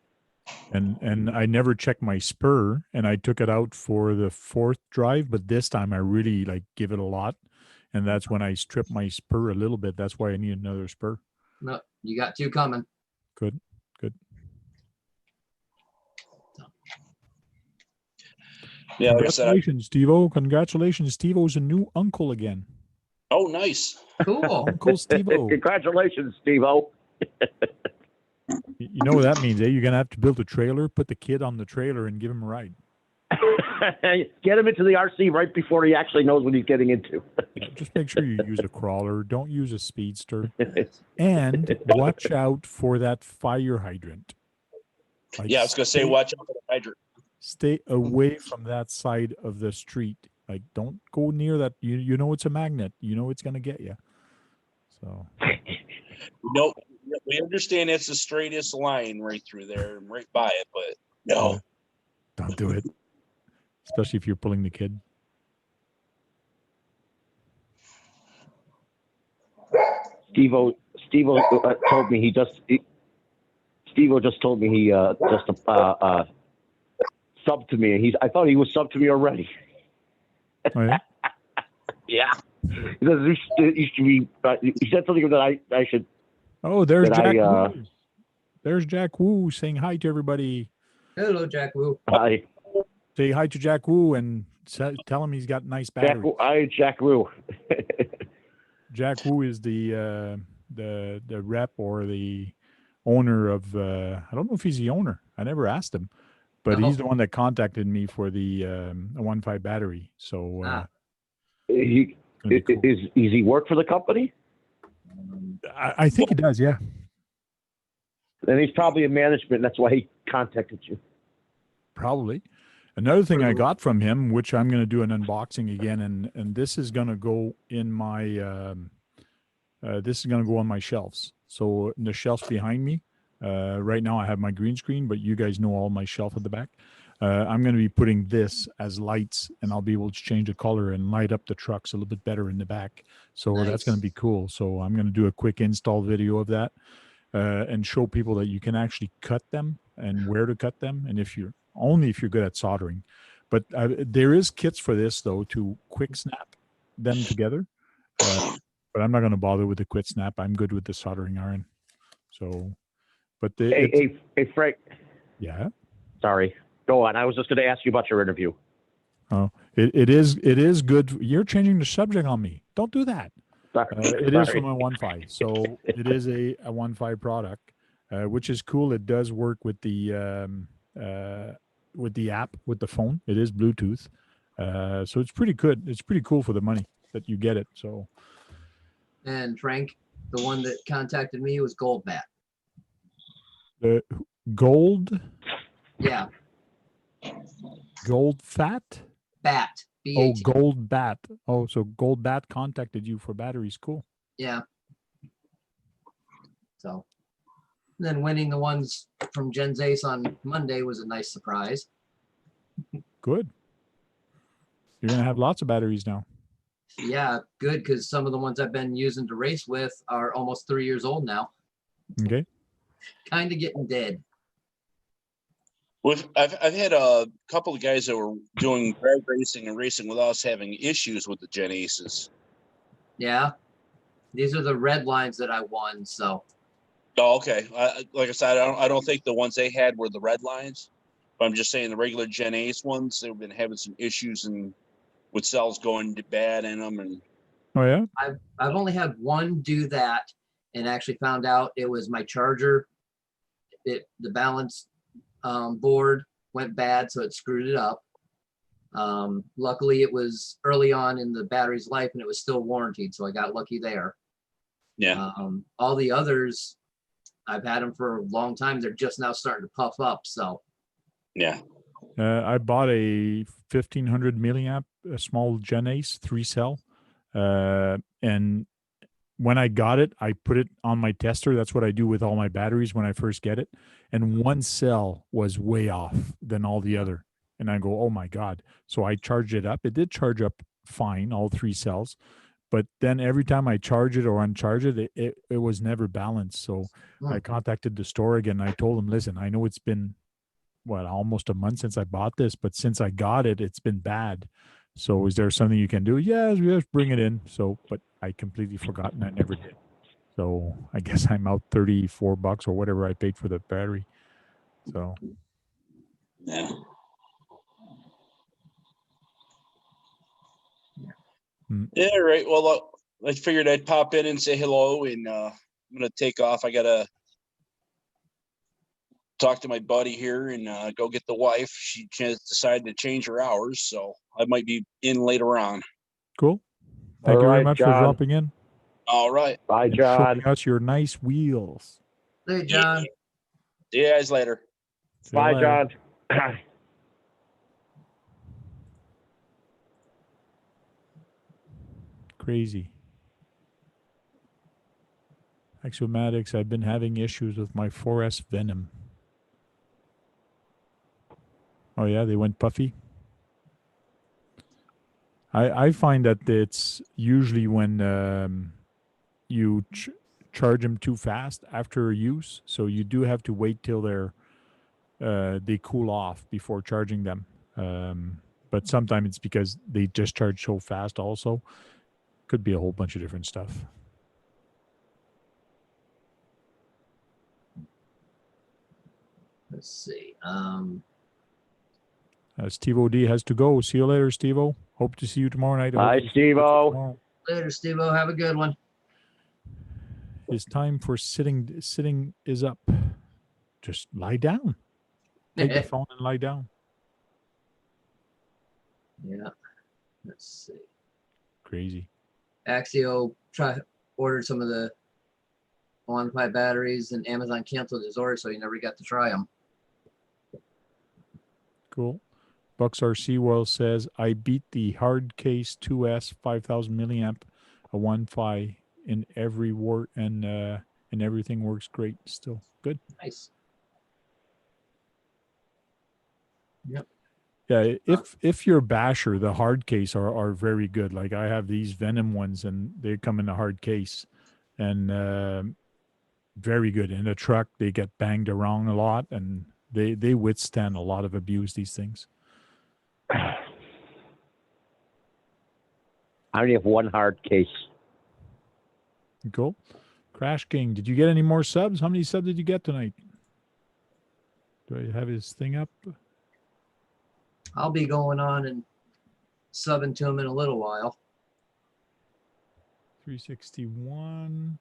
And I never checked my spur, and I took it out for the fourth drive, but this time I really give it a lot, and that's when I stripped my spur a little bit. That's why I need another spur. No, you got two coming. Good. Yeah, like I said, Congratulations, Steve-O. Congratulations, Steve-O's a new uncle again. oh, nice. Cool. Uncle Steve-O. Congratulations, Steve-O. You know what that means, eh? You're gonna have to build a trailer, put the kid on the trailer, and give him a ride. Get him into the RC right before he actually knows what he's getting into. Yeah, just make sure you use a crawler. Don't use a speedster. And watch out for that fire hydrant. Like, Yeah, I was gonna say, watch out for the hydrant. stay away from that side of the street. Like, don't go near that. You know it's a magnet. You know it's gonna get you. So No, we understand it's the straightest line right through there and right by it, but no. don't do it, especially if you're pulling the kid. Steve-O told me Steve-O just told me he just subbed to me, and I thought he was subbed to me already. Oh, yeah? Yeah. He says you should be. He said something that I should. Oh, there's That Jack I, Woo. There's Jack Woo saying hi to everybody. Hello, Jack Wu. Say hi to Jack Woo and tell him he's got nice batteries. Jack Woo. Jack Woo is the rep or the owner of I don't know if he's the owner. I never asked him, but he's the one that contacted me for the 1.5 battery. So Is he work for the company? I think he does. Yeah. Then he's probably in management. That's why he contacted you. Probably. Another thing I got from him, which I'm going to do an unboxing again, and this is going to go in my this is going to go on my shelves. So the shelves behind me, right now I have my green screen, but you guys know all my shelf at the back. I'm going to be putting this as lights, and I'll be able to change the color and light up the trucks a little bit better in the back. So that's going to be cool. So I'm going to do a quick install video of that and show people that you can actually cut them and where to cut them, and if you're good at soldering. But there is kits for this though to quick snap them together. But I'm not going to bother with the quick snap. I'm good with the soldering iron. So, but Hey, Frank. Yeah. Sorry. Go on. I was just going to ask you about your interview. Oh, it is good. You're changing the subject on me. Don't do that. It is from a 1.5. So it is a 1.5 product, which is cool. It does work with the app, with the phone. It is Bluetooth. So it's pretty good. It's pretty cool for the money that you get it. So. And Frank, the one that contacted me was Gold Bat. The gold. Yeah. Gold fat. Bat. Oh, BAT. Gold Bat. Oh, so Gold Bat contacted you for batteries. Cool. Yeah. So then winning the ones from Jen's Ace on Monday was a nice surprise. Good. You're going to have lots of batteries now. Yeah, good, because some of the ones I've been using to race with are almost 3 years old now. Okay. Kind of getting dead. I've had a couple of guys that were doing drag racing and racing with us having issues with the Gen Aces. Yeah. These are the red lines that I won, so. Oh, okay. Like I said, I don't think the ones they had were the red lines. But I'm just saying the regular Gen Ace ones, they've been having some issues and with cells going bad in them. And oh yeah, I've only had one do that, and actually found out it was my charger. The balance board went bad, so it screwed it up. Luckily, it was early on in the battery's life, and it was still warranted, so I got lucky there. yeah, all the others, I've had them for a long time. They're just now starting to puff up. So yeah. I bought a 1500 milliamp, a small Gen Ace 3-cell, and when I got it, I put it on my tester. That's what I do with all my batteries when I first get it. And one cell was way off than all the other. And I go, oh my God. So I charged it up. It did charge up fine, all 3 cells. But then every time I charge it or uncharge it, it was never balanced. So I contacted the store again. I told them, listen, I know it's been, almost a month since I bought this, but since I got it, it's been bad. So is there something you can do? Yes, bring it in. So, but I completely forgot and I never did. So I guess I'm out $34 or whatever I paid for the battery. So Yeah. Yeah, right. Well, I figured I'd pop in and say hello, and I'm gonna take off. I gotta talk to my buddy here and go get the wife. She just decided to change her hours, so I might be in later on. Cool. Thank All you very right, much for John. dropping in All right. Bye, and John. showing us your nice wheels. Hey, John. See you guys later. See you Bye, later. John. Crazy. Axiomatics, I've been having issues with my 4S Venom. Oh yeah, they went puffy. I find that it's usually when you charge them too fast after use, so you do have to wait till they cool off before charging them. But sometimes it's because they just charge so fast. Also, could be a whole bunch of different stuff. Let's see. Steve O.D. has to go. See you later, Steve O. Hope to see you tomorrow night. Bye, Hopefully Steve O. tomorrow. Later, Steve-O. Have a good one. It's time for sitting. Sitting is up. Just lie down. Take the phone and lie down. Yeah. Let's see. Crazy. Axio ordered some of the on-pipe batteries, and Amazon canceled his order, so he never got to try them. Cool. Bucks RC World says, I beat the hard case 2S 5000 milliamp, a 1.5 in every wart, and everything works great still. Good. Nice. Yeah, if you're basher, the hard case are very good. Like I have these Venom ones, and they come in a hard case, and very good. In the truck, they get banged around a lot, and they withstand a lot of abuse. These things. I only have one hard case. Cool. Crash King, did you get any more subs? How many subs did you get tonight? Do I have his thing up? I'll be going on and subbing to him in a little while. 361,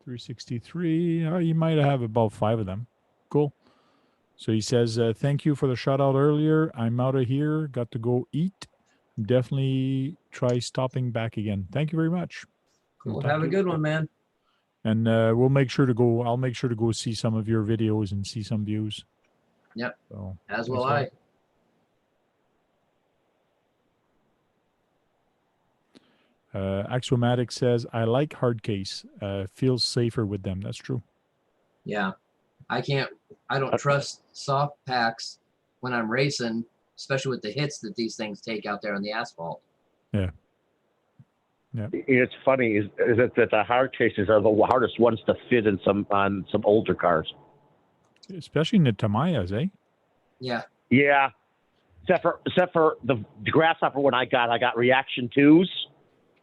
363. Oh, you might have about 5 of them. Cool. So he says, thank you for the shout out earlier. I'm out of here. Got to go eat. Definitely try stopping back again. Thank you very much. Cool. We'll talk Have to a you good later. one, man. And we'll make sure to go. I'll make sure to go see some of your videos and see some views. Yep. So, As will thanks, Axiomatic says, I like hard case. Feels safer with them. That's true. Yeah. I don't trust soft packs when I'm racing, especially with the hits that these things take out there on the asphalt. It's funny is that the hard cases are the hardest ones to fit in on some older cars. Especially in the Tamayas, eh? Yeah. Yeah, except for the Grasshopper one I got Reaction 2s,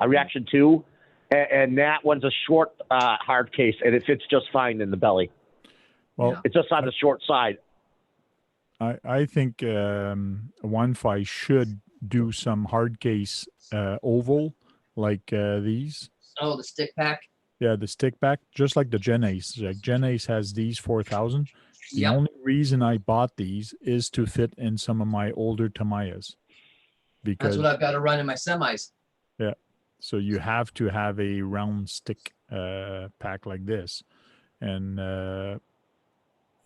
a Reaction 2, and that one's a short hard case, and it fits just fine in the belly. Well, Yeah. It's just on the short side. I think 1.5 should do some hard case oval like these. Oh, the stick pack. Yeah, the stick back, just like the Gen Ace. Like Gen Ace has these 4000. The Yep. only reason I bought these is to fit in some of my older Tamayas. Because That's what I've got to run in my semis. so you have to have a round stick pack like this. And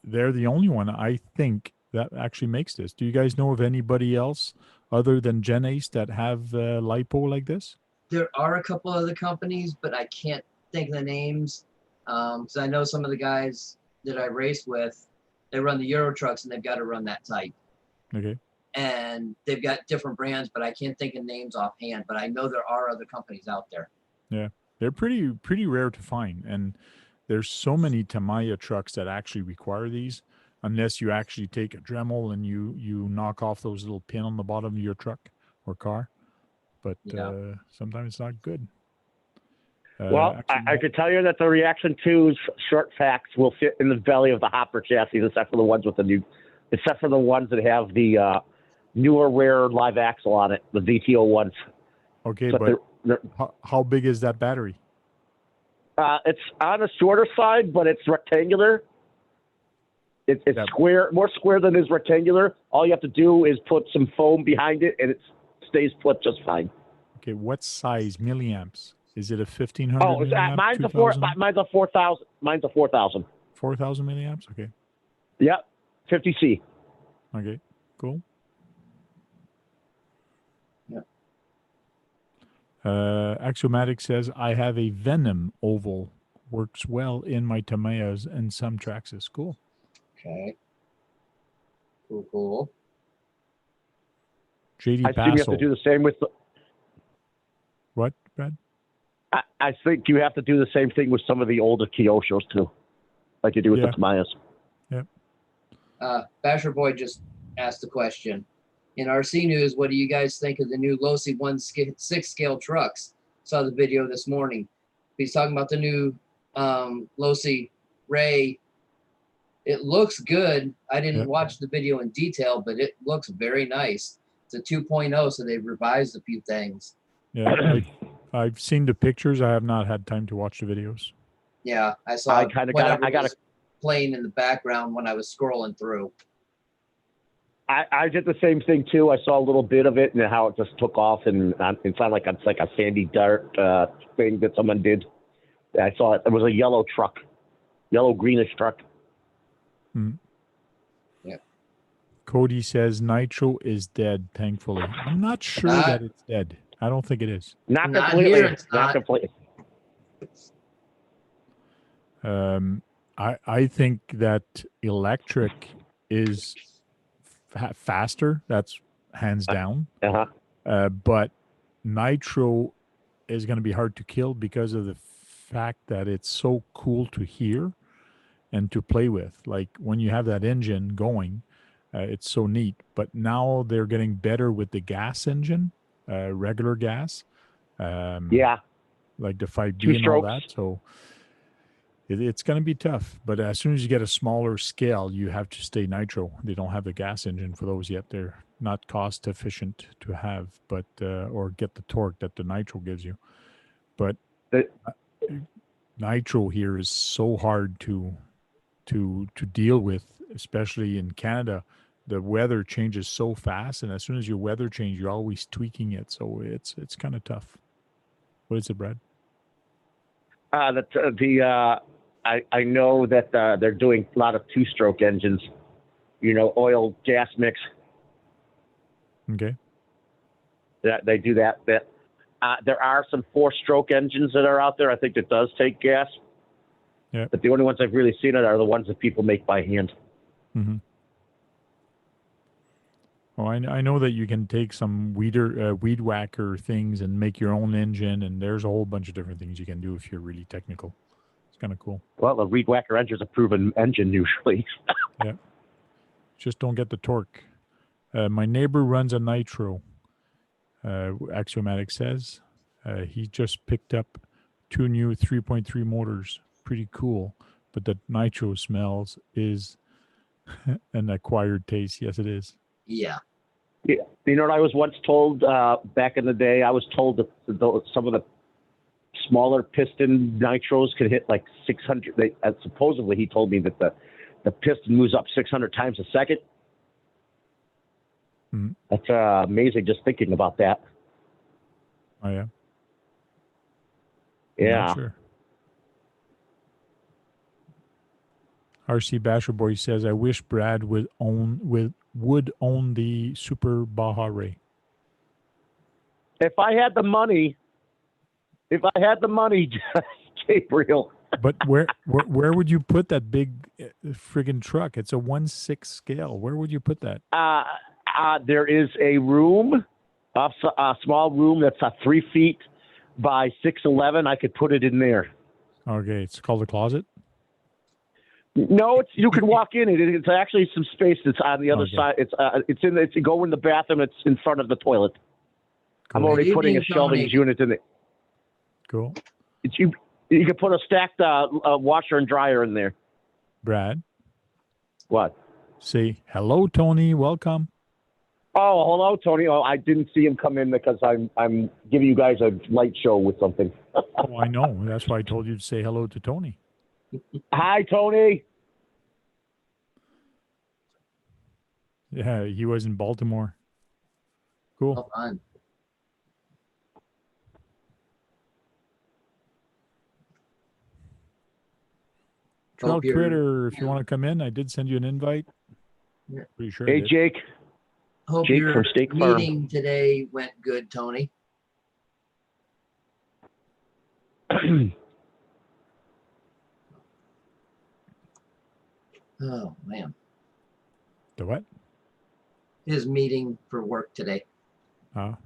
they're the only one I think that actually makes this. Do you guys know of anybody else other than Gen Ace that have LiPo like this? There are a couple other companies, but I can't think of the names. Because I know some of the guys that I race with, they run the Euro trucks and they've got to run that type. Okay. And they've got different brands, but I can't think of names offhand. But I know there are other companies out there. They're pretty rare to find. And there's so many Tamiya trucks that actually require these, unless you actually take a Dremel and you knock off those little pin on the bottom of your truck or car. But Yeah. sometimes it's not good. Well, actually, I could tell you that the Reaction 2's short packs will fit in the belly of the hopper chassis, except for the ones that have the newer rare live axle on it, the VTO ones. okay, So but they're- how big is that battery? it's on the shorter side, but it's rectangular. It's Yep. square, more square than it is rectangular. All you have to do is put some foam behind it, and it stays put just fine. Okay, what size milliamps? Is it a 1500 Oh, milliamp? mine's a 2000? mine's a 4,000. Mine's a 4,000. 4000 milliamps? Okay. Yep, 50C. Okay, cool. Yeah. Axiomatic says, I have a Venom oval. Works well in my Tamayas and some Traxxas. Cool. Okay. Cool. JD I assume you have to do Bassel. the same with. What, Brad? I think you have to do the same thing with some of the older Kyoshos too, like you do with Yeah. the Tamayas. Basher Boy just asked a question. In RC News, what do you guys think of the new Losi 1/6 scale trucks? Saw the video this morning. He's talking about the new Losi Ray. It looks good. I didn't Yep. watch the video in detail, but it looks very nice. It's a 2.0, so they've revised a few things. Yeah, I've seen the pictures. I have not had time to watch the videos. Yeah, I saw I kinda whatever got was playing in the background when I was scrolling through. I did the same thing too. I saw a little bit of it and how it just took off, and it sounded like it's like a sandy dart thing that someone did. I saw it. It was a yellow truck, yellow greenish truck. Cody says Nitro is dead, thankfully. I'm not sure Not- that it's dead. I don't think it is. Not Not completely. here, it's Not not. completely. I think that electric is faster. That's hands down. Uh-huh. But nitro is going to be hard to kill because of the fact that it's so cool to hear and to play with. Like when you have that engine going, it's so neat. But now they're getting better with the gas engine, regular gas. Yeah. Like the 5B Two and all strokes. that. So it's going to be tough. But as soon as you get a smaller scale, you have to stay nitro. They don't have the gas engine for those yet. They're not cost efficient to have, but or get the torque that the nitro gives you. But nitro here is so hard to deal with, especially in Canada. The weather changes so fast, and as soon as your weather changes, you're always tweaking it. So it's kind of tough. What is it, Brad? I know that they're doing a lot of two-stroke engines. You know, oil gas mix. Okay. That they do that bit. There are some four-stroke engines that are out there. I think that does take gas. Yeah. But the only ones I've really seen it are the ones that people make by hand. Mm-hmm. Well, I know that you can take some weed whacker things and make your own engine, and there's a whole bunch of different things you can do if you're really technical. It's kind of cool. Well, a Reed Whacker engine is a proven engine usually. Yeah. Just don't get the torque. My neighbor runs a nitro, Axiomatic says. He just picked up 2 new 3.3 motors. Pretty cool. But the nitro smells is an acquired taste. Yes, it is. Yeah. Yeah. You know what I was once told back in the day? I was told that some of the smaller piston nitros can hit like 600. Supposedly, he told me that the piston moves up 600 times a second. Mhm. That's amazing just thinking about that. Oh, yeah? I'm Yeah. not sure. RC Basher Boy says, I wish Brad would own the Super Baja Ray. If I had the money, Gabriel. But where would you put that big friggin' truck? It's a 1/6 scale. Where would you put that? There is a room, a small room that's 3 feet by 6'11". I could put it in there. Okay, it's called a closet. No, you can walk in it. It's actually some space that's on the other Okay. side. It's you go in the bathroom. It's in front of the toilet. I'm Cool. already Good putting a evening, shelving Tony. unit in it. Cool. You can put a stacked washer and dryer in there. Brad, What? say hello, Tony. Welcome. Oh, hello, Tony. Oh, I didn't see him come in because I'm giving you guys a light show with something. Oh, I know. That's why I told you to say hello to Tony. Hi, Tony. Yeah, he was in Baltimore. Cool. Oh, fun. Trail Hope you're- Critter, if you yeah. want to come in, I did send you an invite. Yeah. Pretty sure. I Hey, did. Jake. Hope Jake your from State Farm. meeting today went good, Tony. Oh man, The what? his meeting for work today. Oh,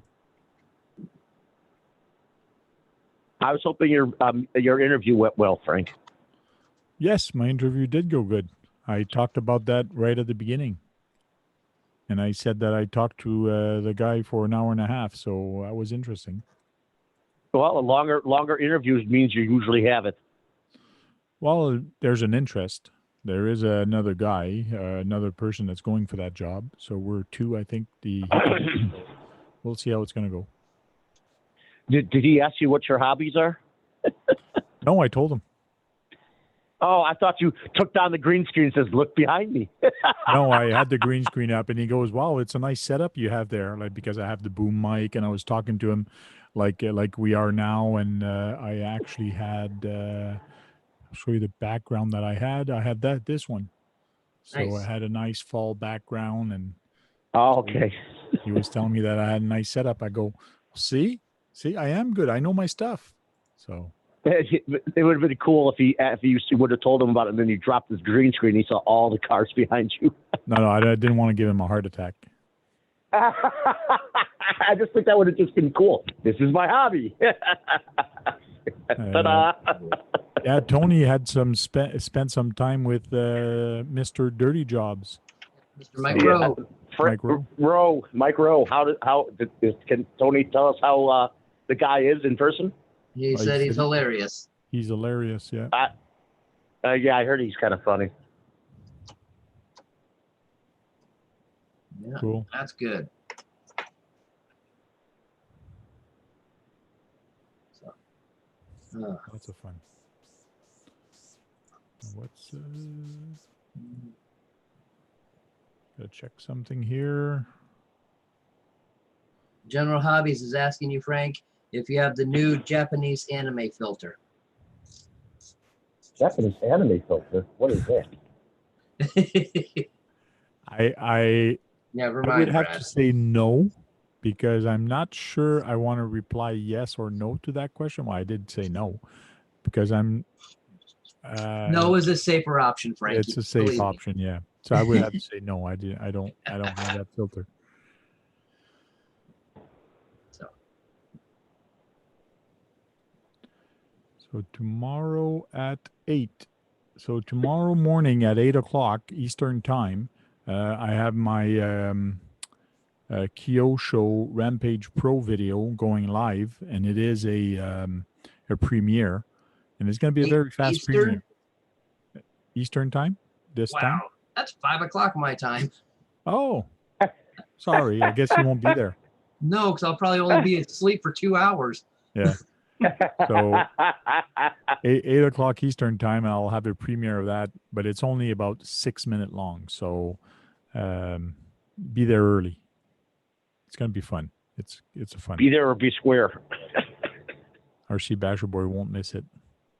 I was hoping your interview went well, Frank. yes, my interview did go good. I talked about that right at the beginning. And I said that I talked to the guy for an hour and a half, so that was interesting. Well, a longer interviews means you usually have it. Well, there's an interest. There is another guy, another person that's going for that job. So we're two, I think. We'll see how it's going to go. Did he ask you what your hobbies are? No, I told him. Oh, I thought you took down the green screen and says, "Look behind me." No, I had the green screen up, and he goes, "Wow, it's a nice setup you have there." Like, because I have the boom mic, and I was talking to him like we are now, and I actually had. I'll show you the background that I had. I had this one, so Nice. I had a nice fall background, and Oh, okay. he was telling me that I had a nice setup. I go, see, I am good. I know my stuff. So It would have been cool if you would have told him about it, and then you dropped his green screen. And he saw all the cars behind you. no, I didn't want to give him a heart attack. I just think that would have just been cool. This is my hobby. Ta-da. Yeah, Tony had spent some time with Mr. Dirty Jobs. Mr. Mike Rowe. Mike Rowe. Mike Rowe. Can Tony tell us how the guy is in person? He Oh, said he he's said- hilarious. He's hilarious. Yeah. Yeah, I heard he's kind of funny. Yeah, Cool. that's good. So, Lots of fun. What's gotta check something here. General Hobbies is asking you, Frank, if you have the new Japanese anime filter. Japanese anime filter. What is that? I Never would mind, have Brad. to say no, because I'm not sure I want to reply yes or no to that question. Well, I did say no because I'm. No is a safer option, Frank. It's a safe option, yeah. So I would have to say no. I don't have that filter. So tomorrow at 8. So tomorrow morning at 8 o'clock Eastern time, I have my Kyosho Rampage Pro video going live, and it is a premiere, and it's going to be a very fast Eastern? premiere. Eastern time? This time? Wow, that's 5 o'clock my time. Oh, sorry. I guess you won't be there. No, because I'll probably only be asleep for 2 hours. Yeah. So 8 o'clock Eastern time, and I'll have a premiere of that, but it's only about 6 minute long. So be there early. It's gonna be fun. It's a fun. Be there or be square. RC Basher Boy won't miss it.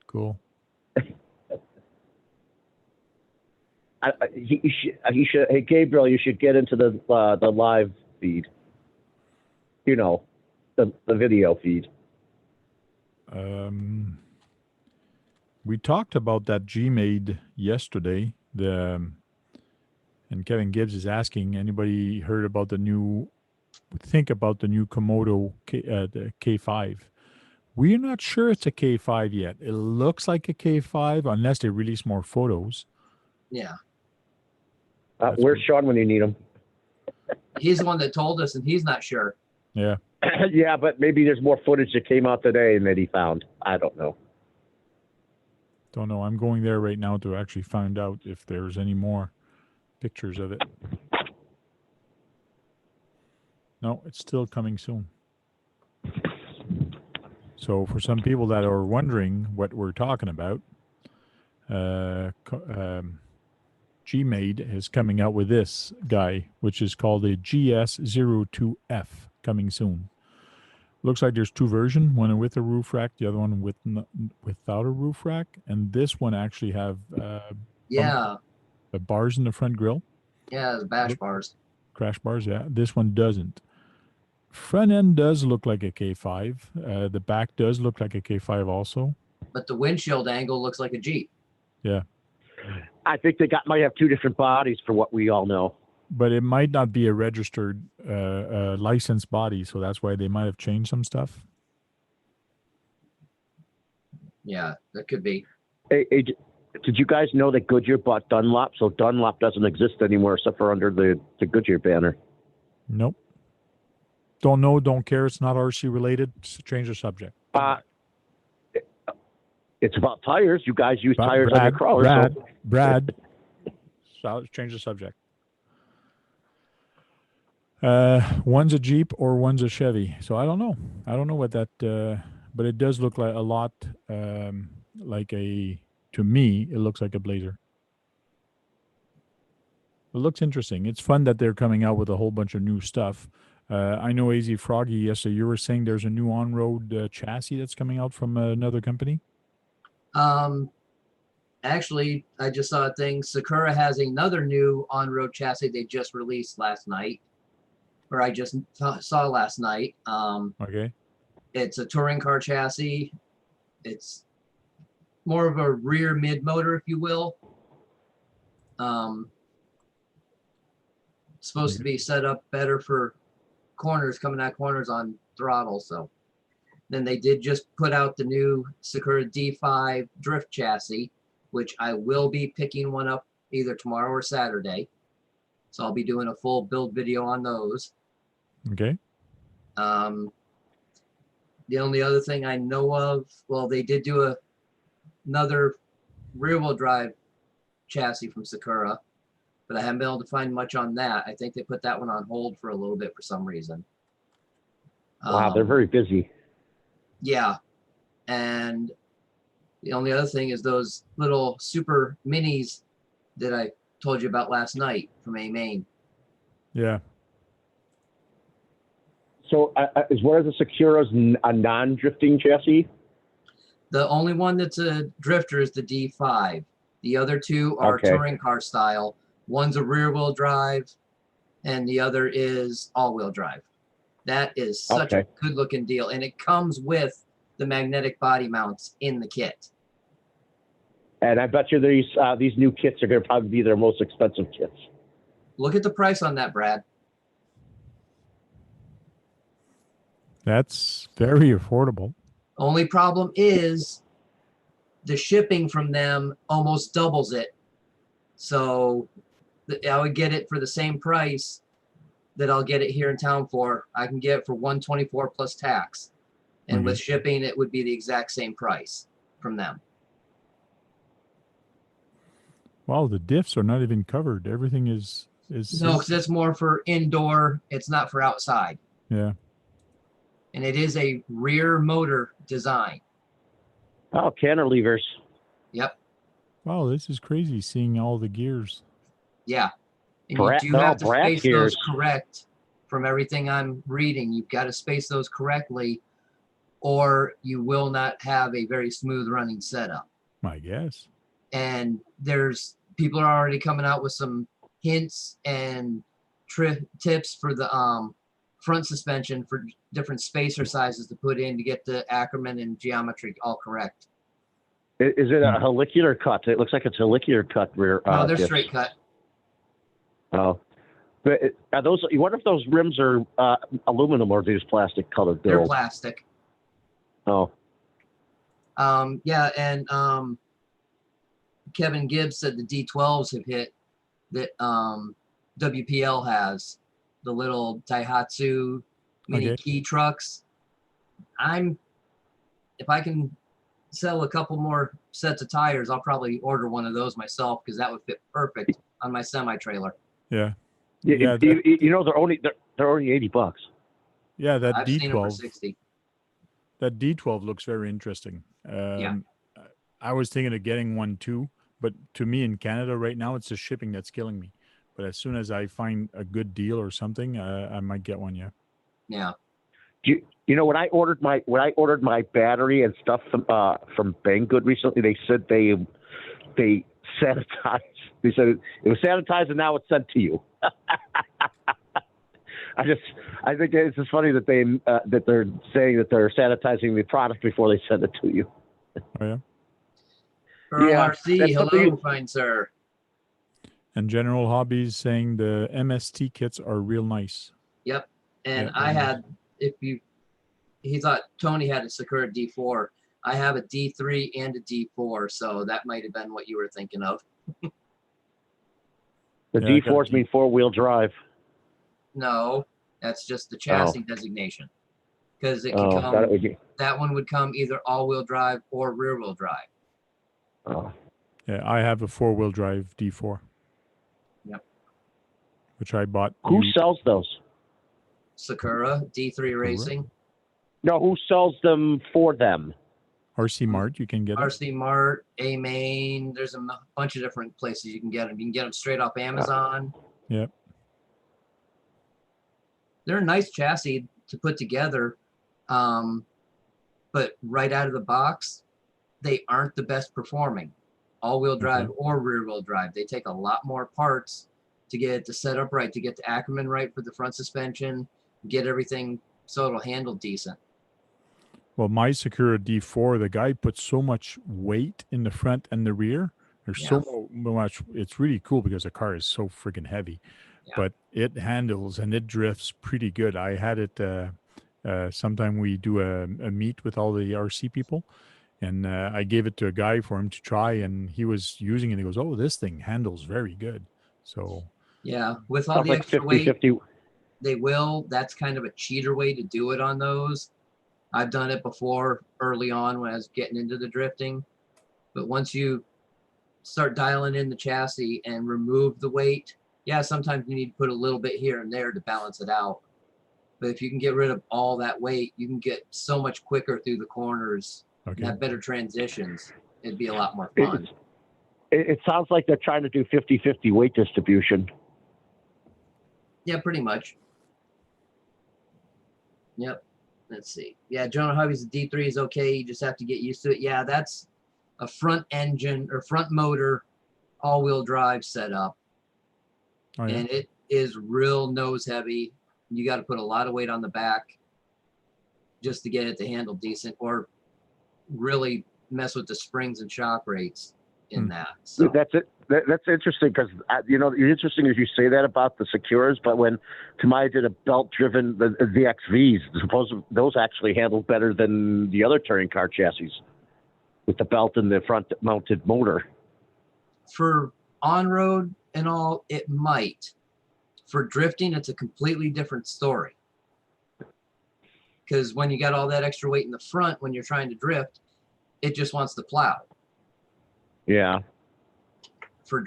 Cool. He should. Hey, Gabriel, you should get into the live feed. You know, the video feed. We talked about that Gmade yesterday. And Kevin Gibbs is asking, anybody heard about the new? Think about the new Komodo the K5. We're not sure it's a K5 yet. It looks like a K5 unless they release more photos. Yeah. Where's Sean when you need him? He's the one that told us, and he's not sure. Yeah. Yeah, but maybe there's more footage that came out today and that he found. I don't know. Don't know. I'm going there right now to actually find out if there's any more pictures of it. No, it's still coming soon. So for some people that are wondering what we're talking about, G-Made is coming out with this guy, which is called a GS02F, coming soon. Looks like there's two versions, one with a roof rack, the other one without a roof rack. And this one actually have Yeah, bars in the front grill, yeah, the bash bars. crash bars. Yeah, this one doesn't. Front end does look like a K5. The back does look like a K5 also. But the windshield angle looks like a Jeep. Yeah. I think they might have two different bodies for what we all know. But it might not be a registered licensed body, so that's why they might have changed some stuff. Yeah, that could be. Hey, did you guys know that Goodyear bought Dunlop? So Dunlop doesn't exist anymore except for under the Goodyear banner. Nope. Don't know, don't care. It's not RC related. Change the subject. It's about tires. You guys use tires on your crawlers. Brad. So change the subject. One's a Jeep or one's a Chevy. So I don't know. I don't know what that, but it does look like a lot like to me, it looks like a Blazer. It looks interesting. It's fun that they're coming out with a whole bunch of new stuff. I know AZ Froggy, yesterday you were saying there's a new on-road chassis that's coming out from another company. Actually, I just saw a thing. Sakura has another new on-road chassis they just released last night, or I just saw last night. Okay. It's a touring car chassis. It's more of a rear mid motor, if you will. Supposed to be set up better for corners, coming out corners on throttle. So then they did just put out the new Sakura D5 drift chassis, which I will be picking one up either tomorrow or Saturday. So I'll be doing a full build video on those. Okay. The only other thing I know of, well, they did do another rear-wheel drive chassis from Sakura, but I haven't been able to find much on that. I think they put that one on hold for a little bit for some reason. Wow, they're very busy. Yeah. And the only other thing is those little super minis that I told you about last night from A-Main. Yeah. So is one of the Sakuras a non-drifting chassis? The only one that's a drifter is the D5. The other two are Okay. touring car style. One's a rear-wheel drive, and the other is all-wheel drive. That is such a good-looking deal, and it comes with the magnetic body mounts in the kit. And I bet you these new kits are going to probably be their most expensive kits. Look at the price on that, Brad. That's very affordable. Only problem is the shipping from them almost doubles it. So I would get it for the same price that I'll get it here in town for. I can get it for $124 plus tax. And with shipping, it would be the exact same price from them. Wow, the diffs are not even covered. Everything is No, because that's more for indoor. It's not for outside. Yeah. And it is a rear motor design. Oh, cantilevers. Yep. Wow, this is crazy seeing all the gears. Yeah. And Brat- you do have to no, brat space gears. those correct. From everything I'm reading, you've got to space those correctly, or you will not have a very smooth running setup. I guess. And there's people are already coming out with some hints and tips for the front suspension for different spacer sizes to put in to get the Ackerman and geometry all correct. Is it a helicular cut? It looks like it's a helicular cut rear. No, they're discs. straight cut. Oh, but are those? You wonder if those rims are aluminum or these plastic colored They're bills? plastic. Oh, Yeah, and Kevin Gibbs said the D12s have hit that WPL has, the little Daihatsu mini key trucks. If I can sell a couple more sets of tires, I'll probably order one of those myself because that would fit perfect on my semi-trailer. Yeah. yeah. You know they're only $80. Yeah, that I've seen them for D12. 60. That D12 looks very interesting. Yeah. I was thinking of getting one too, But to me in Canada right now, it's the shipping that's killing me. But as soon as I find a good deal or something, I might get one. Yeah. Yeah. You know, when I ordered my battery and stuff from Banggood recently, they said they sanitized. They said it was sanitized and now it's sent to you. I think it's just funny that they're saying that they're sanitizing the product before they send it to you. Oh yeah. Earl Yeah, RC, that's something hello, you- fine sir. And General Hobbies saying the MST kits are real nice. Yep. And Yeah, I very had, he thought Tony had a Sakura D4. I have a D3 and a D4, so that might have been what you were thinking of. The Yeah, I got a D4s mean 4-wheel drive. No, that's just the chassis designation. Because it can Oh, come, that one would come either all-wheel drive or rear-wheel drive. oh. Yeah, I have a 4-wheel drive D4. Yep. Which I bought. Who used. sells those? Sakura, D3 Racing, No, who sells them for them? RC Mart, you can get it. RC Mart, A Main. There's a bunch of different places you can get them. You can get them straight off Amazon. Yep. They're a nice chassis to put together, but right out of the box, they aren't the best performing, all-wheel drive or rear-wheel drive. They take a lot more parts to get it to set up right, to get the Ackerman right for the front suspension, get everything so it'll handle decent. Well, my Sakura D4, the guy puts so much weight in the front and the rear. There's so much. It's really cool because the car is so freaking heavy, but it handles and it drifts pretty good. I had it. Sometime we do a meet with all the RC people, and I gave it to a guy for him to try, and he was using it. He goes, "Oh, this thing handles very good." So yeah, with all Sounds the like extra 50-50. weight, they will. That's kind of a cheater way to do it on those. I've done it before early on when I was getting into the drifting, but once you start dialing in the chassis and remove the weight, yeah, sometimes you need to put a little bit here and there to balance it out. But if you can get rid of all that weight, you can get so much quicker through the corners and have better transitions. It'd be a lot more fun. It sounds like they're trying to do 50-50 weight distribution. Yeah, pretty much. Yep. Let's see. Yeah, Jonah Hobbies, the D3 is okay. You just have to get used to it. Yeah, that's a front engine or front motor all-wheel drive setup. Oh, yeah. And it is real nose heavy. You got to put a lot of weight on the back just to get it to handle decent, or really mess with the springs and shock rates in that. So That's it. That's interesting because you know, it's interesting as you say that about the Securas, but when Tamaya did a belt-driven the XVs, suppose those actually handled better than the other touring car chassis with the belt and the front-mounted motor. for on-road and all, it might. For drifting, it's a completely different story. Because when you got all that extra weight in the front, when you're trying to drift, it just wants to plow. Yeah. For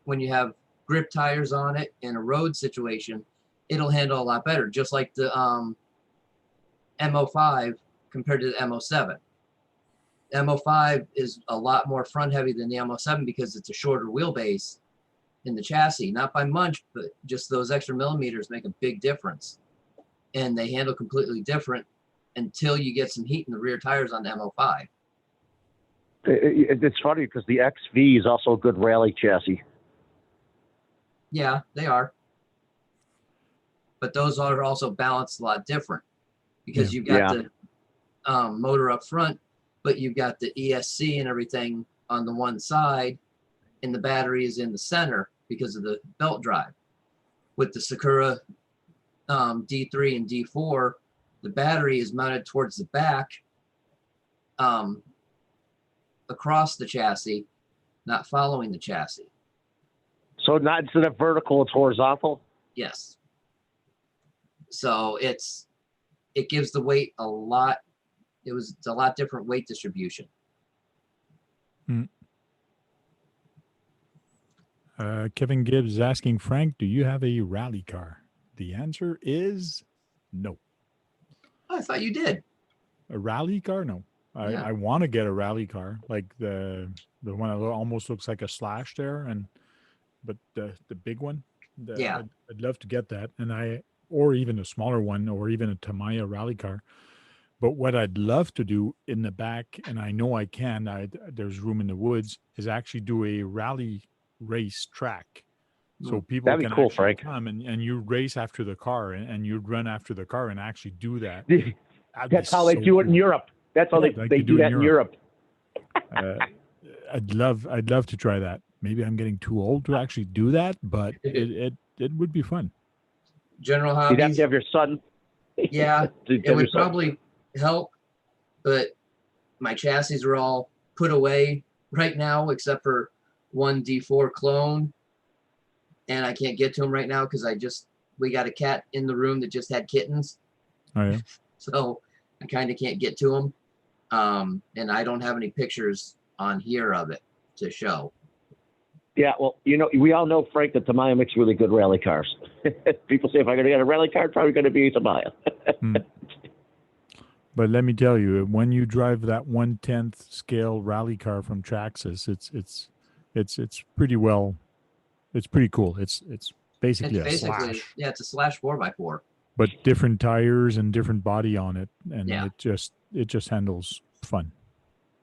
when you have grip tires on it in a road situation, it'll handle a lot better. Just like the MO5 compared to the MO7. The MO5 is a lot more front heavy than the MO7 because it's a shorter wheelbase in the chassis. Not by much, but just those extra millimeters make a big difference. And they handle completely different until you get some heat in the rear tires on the MO5. It's funny because the XV is also a good rally chassis. Yeah, they are. But those are also balanced a lot different because you've got the motor up front, but you've got the ESC and everything on the one side, and the battery is in the center because of the belt drive. With the Sakura D3 and D4, the battery is mounted towards the back across the chassis, not following the chassis. So not instead of vertical, it's horizontal? Yes. So it gives the weight a lot. It's a lot different weight distribution. Kevin Gibbs is asking Frank, do you have a rally car? The answer is no. Oh, I thought you did. A rally car? No. Yeah. I want to get a rally car, like the one that almost looks like a Slash there, but the big one. Yeah. I'd love to get that, or even a smaller one, or even a Tamiya rally car. But what I'd love to do in the back, and I know I can, there's room in the woods, is actually do a rally race track. So people That'd be can cool, actually Frank. come and you race after the car and you'd run after the car and actually do that. That'd be That's how they so do it in cool. Europe. That's how Yeah, like they they do that in Europe. I'd love to try that. Maybe I'm getting too old to actually do that, but it would be fun. General You'd have hobbies. to have your son. Yeah, to it have would your son. probably help, but my chassis are all put away right now, except for one D4 clone, and I can't get to them right now because we got a cat in the room that just had kittens, Oh yeah. so I kind of can't get to them, and I don't have any pictures on here of it to show. Yeah, well, we all know, Frank, that Tamiya makes really good rally cars. People say if I'm going to get a rally car, it's probably going to be a Tamiya. But let me tell you, when you drive that 1/10 scale rally car from Traxxas, it's pretty well. It's pretty cool. It's basically It's a basically Slash, it's a Slash 4x4. but different tires and different body on it, and Yeah. it just handles fun.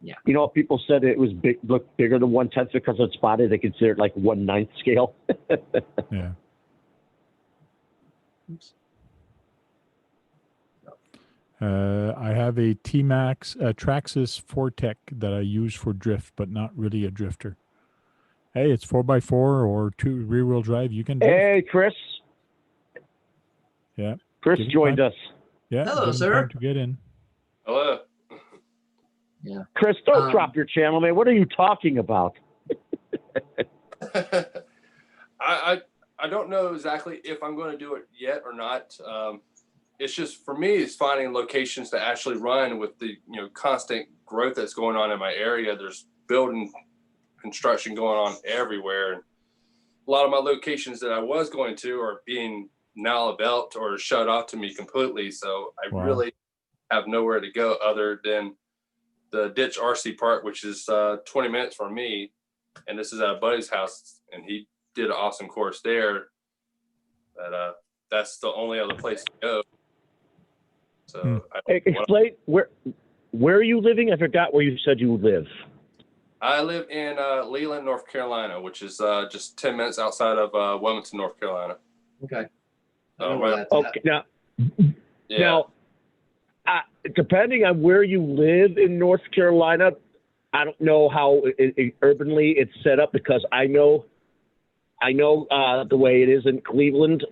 You know, people said it was looked bigger than 1/10 because of its body. They consider it like 1/9 scale. Yeah. Oops. I have a T-Max Traxxas Fortec that I use for drift, but not really a drifter. Hey, it's 4x4 or two rear-wheel drive. You can drift. Hey, Chris. Yeah. Chris Give it joined time. us. Yeah. Hello, give 'em sir. time to get in. Hello. Chris, don't Um, drop your channel, man. What are you talking about? I don't know exactly if I'm going to do it yet or not. It's just for me, it's finding locations to actually run with the constant growth that's going on in my area. There's building construction going on everywhere, and a lot of my locations that I was going to are being now developed or shut off to me completely. So I Wow. really have nowhere to go other than the Ditch RC Park, which is 20 minutes from me, and this is at a buddy's house, and he did an awesome course there. But that's the only other place to go. So Hey, explain where are you living? I forgot where you said you live. I live in Leland, North Carolina, which is just 10 minutes outside of Wilmington, North Carolina. Okay. I know where Right. that's at. Okay, now, Yeah. now, depending on where you live in North Carolina, I don't know how urbanly it's set up because I know the way it is in Cleveland.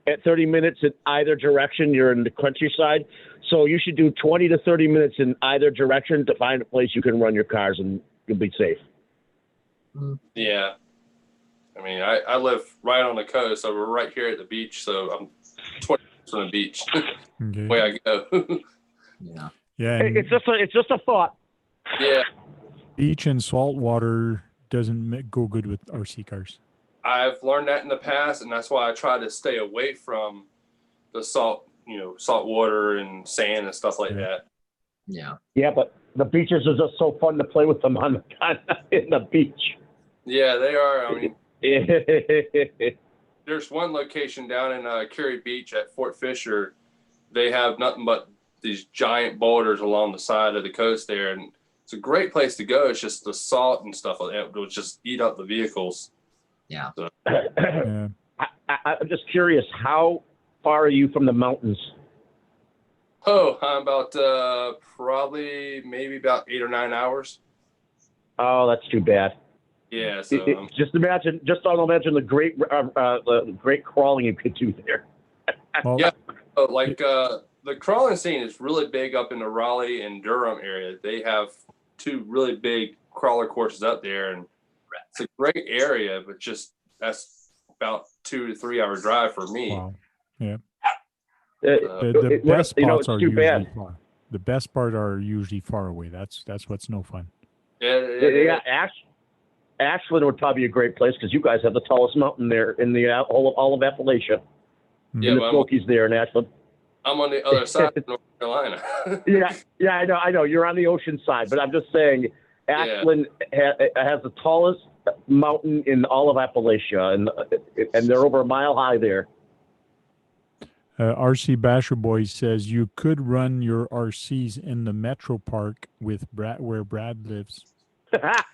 At 30 minutes in either direction, you're in the countryside. So you should do 20 to 30 minutes in either direction to find a place you can run your cars and you'll be safe. Yeah. I mean, I live right on the coast, so we're right here at the beach. So I'm 20 minutes from the beach. Okay. Way I go. Yeah. Yeah. Hey, And it's just a thought. Yeah. beach and salt water doesn't go good with RC cars. I've learned that in the past, and that's why I try to stay away from the salt water and sand and stuff like Yeah. that. Yeah. Yeah, but the beaches are just so fun to play with them in the beach. Yeah, they are. I mean, there's one location down in Cary Beach at Fort Fisher. They have nothing but these giant boulders along the side of the coast there, and it's a great place to go. It's just the salt and stuff like that will just eat up the vehicles. Yeah. Yeah. I'm just curious, how far are you from the mountains? Oh, I'm about probably maybe about 8 or 9 hours. Oh, that's too bad. Yeah, so Just imagine the great crawling you could do there. Well, Yeah. The crawling scene is really big up in the Raleigh and Durham area. They have two really big crawler courses up there, and it's a great area, but just that's about 2 to 3 hour drive for me. wow. Yeah. The The best spots are too usually bad. far. The best part are usually far away. That's what's no fun. Yeah, Ashland would probably be a great place because you guys have the tallest mountain there in the all of Appalachia. Yeah, in the but Smokies there in Ashland. I'm on the other side of North Carolina. Yeah, I know. You're on the ocean side, but I'm just saying, Ashland has the tallest mountain in all of Appalachia, and they're over a mile high there. RC Basher Boy says you could run your RCs in the Metro Park with where Brad lives. that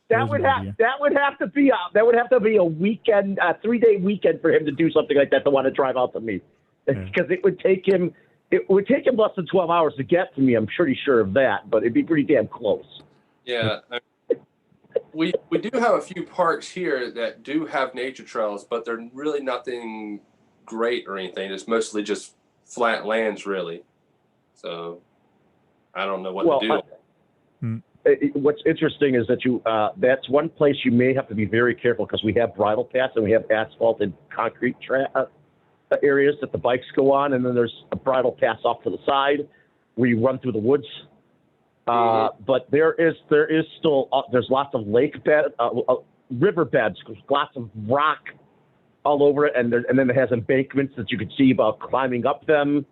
There's would an idea. have to be a weekend, a 3-day weekend for him to do something like that to want to drive out to me, because it would take him less than 12 hours to get to me. I'm pretty sure of that, but it'd be pretty damn close. Yeah. We do have a few parks here that do have nature trails, but they're really nothing great or anything. It's mostly just flat lands, really. So I don't know what to do. What's interesting is that that's one place you may have to be very careful, because we have bridle paths and we have asphalted concrete areas that the bikes go on, and then there's a bridle path off to the side where you run through the woods. But there is still there's lots of lake bed, river beds, lots of rock all over it, and then it has embankments that you can see about climbing up them.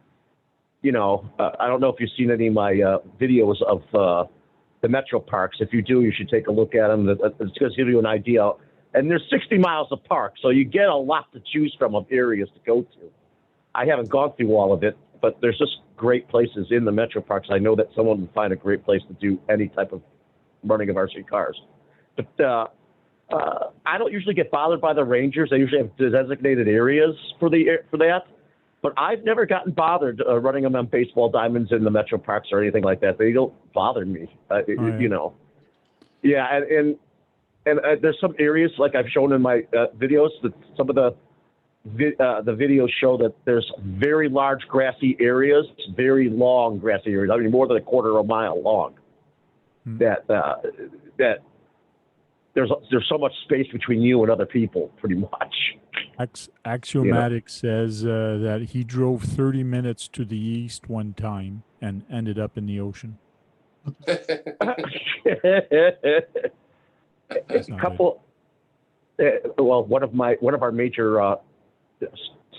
I don't know if you've seen any of my videos of the metro parks. If you do, you should take a look at them. It's going to give you an idea. And there's 60 miles of park, so you get a lot to choose from of areas to go to. I haven't gone through all of it, but there's just great places in the metro parks. I know that someone would find a great place to do any type of running of RC cars. But I don't usually get bothered by the rangers. They usually have designated areas for that. But I've never gotten bothered running them on baseball diamonds in the metro parks or anything like that. They don't bother me, Yeah, and there's some areas, like I've shown in my videos, that some of the videos show that there's very large grassy areas, very long grassy areas. I mean, more than a quarter of a mile long. That there's so much space between you and other people, pretty much. Axiomatic says that he drove 30 minutes to the east one time and ended up in the ocean. One of our major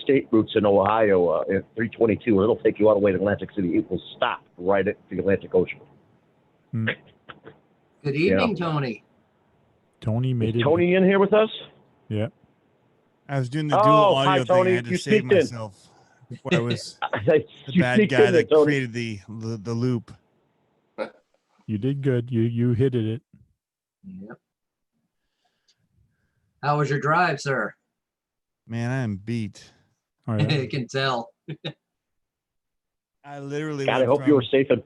state routes in Ohio, 322, it'll take you all the way to Atlantic City. It will stop right at the Atlantic Ocean. Good evening, Tony. Tony made it. Tony in here with us? Yeah. I was doing the dual audio hi, thing. Tony. I had to You save sneaked in. myself before I was the bad guy that created the loop. You did good. You hit it. Yep. How was your drive, sir? Man, I am beat. All right. I can tell. I literally God, I went hope you were safe and.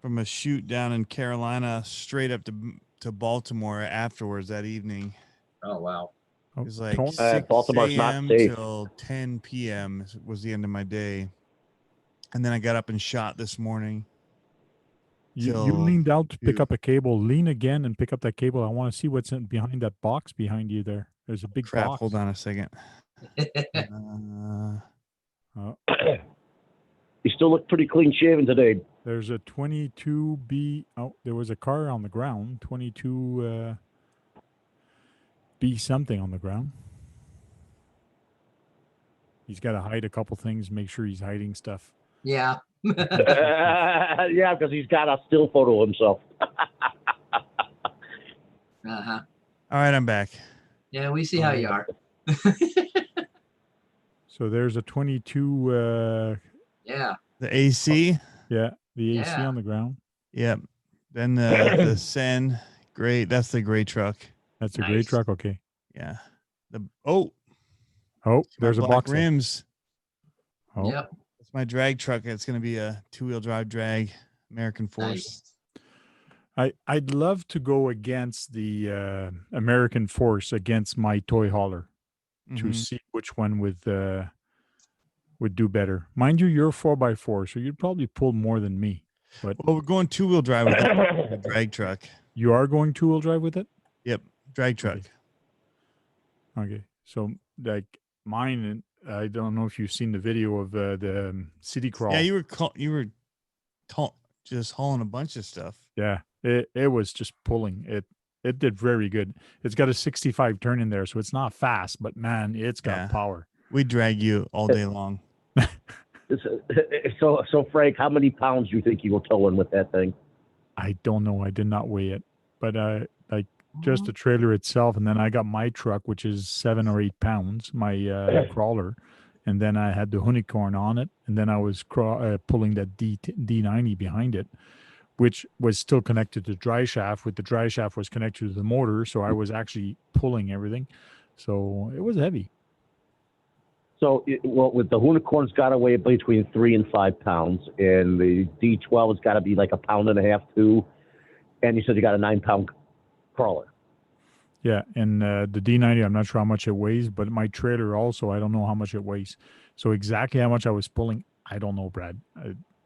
from a shoot down in Carolina straight up to Baltimore afterwards that evening. Oh, wow. It was like Tony- 6 Baltimore's not a.m. safe. till 10 p.m. was the end of my day. And then I got up and shot this morning. You till leaned out to pick two. up a cable. Lean again and pick up that cable. I want to see what's behind that box behind you there. There's a big Crap, box. hold on a second. You still look pretty clean shaven today. There's a 22B. Oh, there was a car on the ground. 22 B something on the ground. He's got to hide a couple things. Make sure he's hiding stuff. Yeah. Yeah, because he's got a still photo of himself. Uh-huh. All right, I'm back. Yeah, we see how you are. So there's a 22. Yeah. The AC. Yeah, the AC Yeah. on the ground. Yep. Then the Sen. Great. That's the gray truck. That's a gray Nice. truck. Okay. Yeah. Oh, My there's a black box there. rims. Oh, Yep. It's my drag truck. It's going to be a 2-wheel drive drag American Force. Nice. I'd love to go against the American Force against my toy hauler to Mhm. see which one would do better. Mind you, you're 4x4, so you'd probably pull more than me. But Well, we're going 2-wheel drive with the drag truck. you are going 2-wheel drive with it? Yep. Drag truck. Okay. So like mine, I don't know if you've seen the video of the city crawl. Yeah, you were just hauling a bunch of stuff. Yeah, it was just pulling. It did very good. It's got a 65 turn in there, so it's not fast, but man, it's got Yeah. power. We drag you all day long. So Frank, how many pounds do you think you will tow in with that thing? I don't know. I did not weigh it, but like just the trailer itself, and then I got my truck, which is 7 or 8 pounds, my crawler, and then I had the unicorn on it, and then I was pulling that D90 behind it, which was still connected to the dry shaft. With the dry shaft was connected to the motor, so I was actually pulling everything. So it was heavy. So, with the unicorn's got to weigh between 3 and 5 pounds, and the D12 has got to be like 1.5 pounds too. And you said you got a 9-pound crawler. Yeah, and the D90, I'm not sure how much it weighs, but my trailer also, I don't know how much it weighs. So exactly how much I was pulling, I don't know, Brad.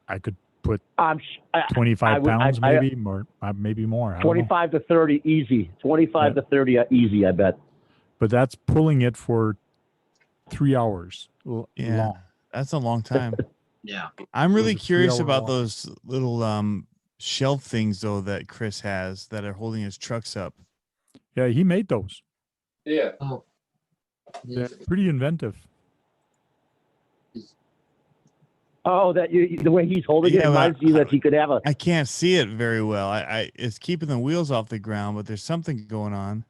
I could put 25 pounds, maybe more, maybe more. I don't know. 25 to 30 easy. 25 to 30 easy, I bet. But that's pulling it for 3 hours Yeah, long. that's a long time. Yeah. I'm really was a curious 3-hour about walk. those little shelf things though that Chris has that are holding his trucks up. Yeah, he made those. Yeah. Oh. They're pretty inventive. Oh, the way he's holding it Yeah, reminds you that he could have a. I can't see it very well. I it's keeping the wheels off the ground, but there's something going on.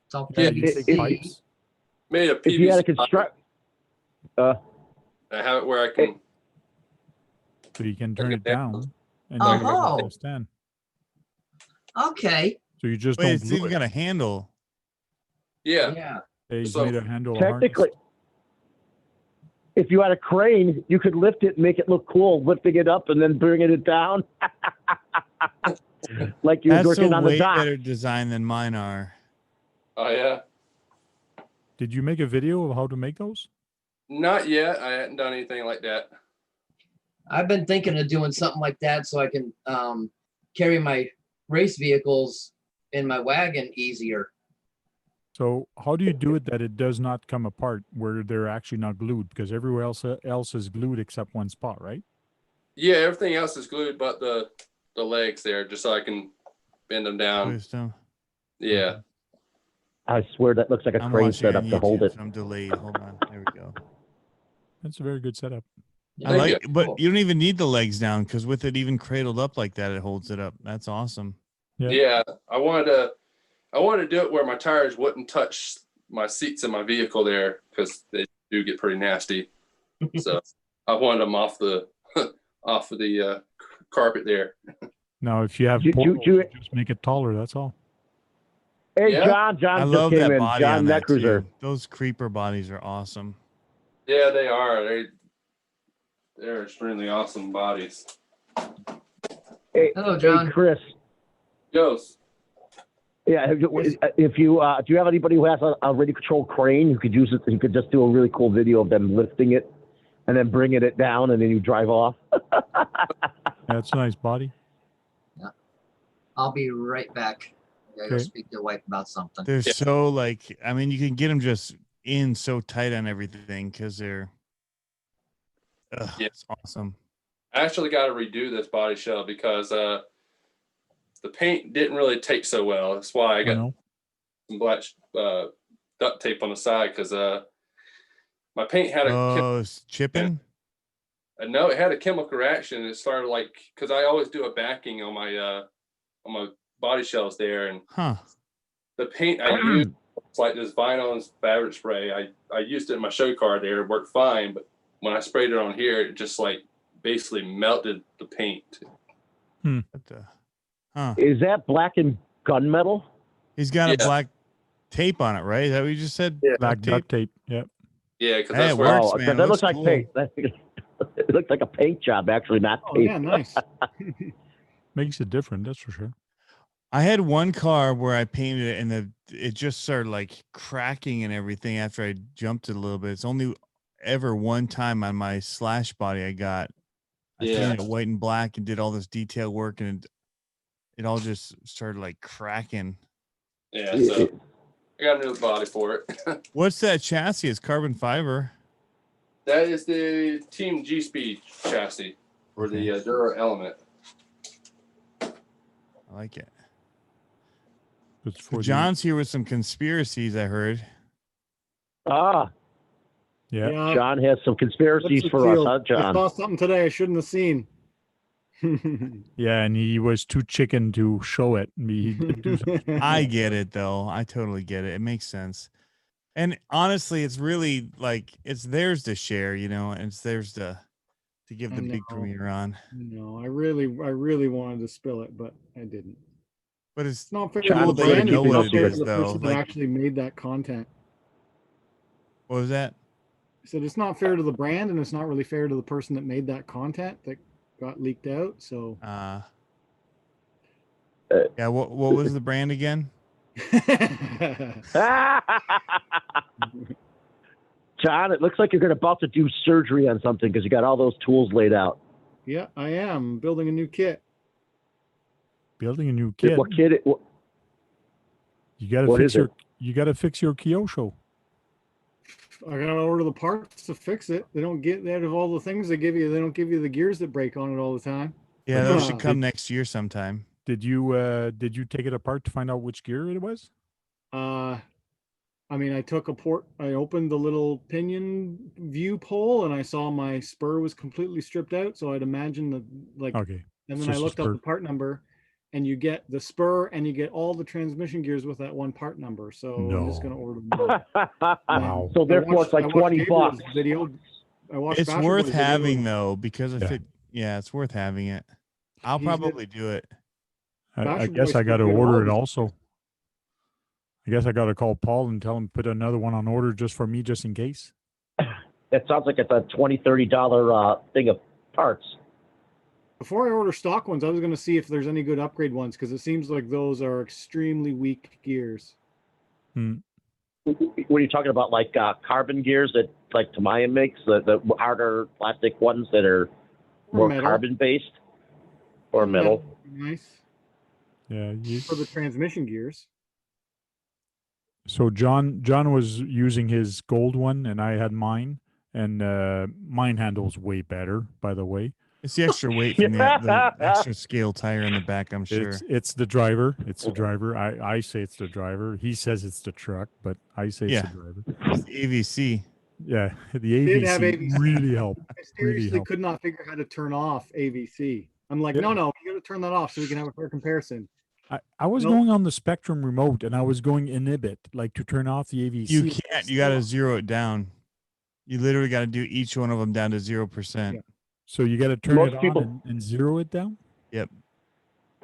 It's all Yeah, If- you PVC. take pipes. Made a If you had a PVC. construct, I have it where I can. So you can turn Okay. it down and Oh. you can a stand. Okay. So you just Wait, don't it's glue even it. got a handle. Yeah. Yeah. He's So made a handle. a harness. technically, if you had a crane, you could lift it and make it look cool, lifting it up and then bringing it down, like you was That's working a on the way dock. better design than mine are. Oh yeah. Did you make a video of how to make those? Not yet. I hadn't done anything like that. I've been thinking of doing something like that so I can carry my race vehicles in my wagon easier. So how do you do it that it does not come apart where they're actually not glued? Because everywhere else is glued except one spot, right? Yeah, everything else is glued, but the legs there, just so I can bend them down. Twist 'em. Yeah. I swear that looks like a I'm crane watching setup on to hold YouTube, it. so I'm delayed. Hold on. There we go. That's a very good setup. I Thank like, you. but Cool. you don't even need the legs down because with it even cradled up like that, it holds it up. That's awesome. Yeah. Yeah. I wanted to do it where my tires wouldn't touch my seats in my vehicle there because they do get pretty nasty. So I wanted them off the off of the carpet there. Now, if you have Do- do- portals, do you it- just make it taller. That's all. Hey, Yeah. John I just love came that in. body John on that Neckruiser. too. Those creeper bodies are awesome. Yeah, they are. They're extremely awesome bodies. Hey, Hello, hey, John. Chris. Goes. Yeah, if you do you have anybody who has a ready control crane who could use it? You could just do a really cool video of them lifting it and then bringing it down, and then you drive off. Yeah, it's a nice body. I'll be right back. I gotta go Okay. speak to wife about something. They're Yeah. so like, I mean, you can get them just in so tight on everything because they're, Yeah. it's awesome. I actually got to redo this body shell because the paint didn't really take so well. That's why I I got know. some black duct tape on the side because my paint had a Oh, it's chipping. no, it had a chemical reaction. It started like because I always do a backing on my body shells there, and Huh. the paint I used it's like this vinyl and fabric spray. I used it in my show car there, it worked fine, but when I sprayed it on here, it just like basically melted the paint. What the? Huh. Is that black and gunmetal? He's got a Yeah. black tape on it, right? Is that what you just said? Yeah. Black Duct duct tape. Yep. Yeah, because Hey, that's it where works, Oh, man. It that looks looks like cool. paint. It looks like a paint job, actually, not Oh, tape. yeah, nice. Makes it different. That's for sure. I had one car where I painted it and it just started like cracking and everything after I jumped it a little bit. It's only ever one time on my slash body I Yeah. painted it white and black and did all this detail work and it all just started like cracking. yeah. So I got a new body for it. What's that chassis? It's carbon fiber. That is the Team G Speed chassis or the Dura Element. I like it. It's for the- John's here with some conspiracies, I heard. Ah, Yeah. John has some conspiracies What's the for us, deal? huh, I John? saw something today I shouldn't have seen. Yeah, and he was too chicken to show it. He did do some- I get it though. I totally get it. It makes sense. And honestly, it's really like it's theirs to share, you know, and it's theirs to give I the big know. premiere on. No, I really wanted to spill it, but I didn't. But it's It's not fair John, to the we're gonna brand. keep It's it not up fair there. to the though. person that Like, actually made that content. what was that? I said it's not fair to the brand, and it's not really fair to the person that made that content that got leaked out. So Yeah, what was the brand again? John, it looks like you're about to do surgery on something because you got all those tools laid out. yeah, I am building a new kit. building a new kit. What kid? You gotta what fix is it? your Kyosho. I gotta order the parts to fix it. They don't get out of all the things they give you. They don't give you the gears that break on it all the time. Yeah, those should Did- come next year sometime. Did you take it apart to find out which gear it was? I mean, I opened the little pinion view pole and I saw my spur was completely stripped out. So I'd imagine that Okay. and it's then I just a looked up spur. the part number and you get the spur and you get all the transmission gears with that one part number. So I'm just No. going to order more. Wow. So therefore, it's like I watched $20. Gabriel's Video. I watched It's Basher worth Boy's video. having though, because if Yeah. it's worth having it. I'll He's been- probably do it. I Basher guess Boy's I got to still doing all order it this- also. I guess I got to call Paul and tell him to put another one on order just for me, just in case. It sounds like it's a $20-$30 thing of parts. Before I order stock ones, I was going to see if there's any good upgrade ones because it seems like those are extremely weak gears. What are you talking about? Like carbon gears that like Tamiya makes, the harder plastic ones that are Or more metal. carbon based, or metal? would be nice Yeah. for the transmission gears. So John was using his gold one, and I had mine, and mine handles way better. By the way, It's the extra weight from the extra scale tire in the back, I'm sure. it's the driver. It's the driver. I say it's the driver. He says it's the truck, but I say Yeah. it's the driver. It's the AVC. Yeah, the Did have AVC AVC. really helped. I seriously help. could not figure how to turn off AVC. I'm like, Yeah. no, you got to turn that off so we can have a fair comparison. I was Nope. going on the Spectrum remote, and I was going inhibit, like to turn off the AVC. You can't. You got to zero it down. You literally got to do each one of them down to 0%. Yeah. So you got to turn Most it people- on and zero it down.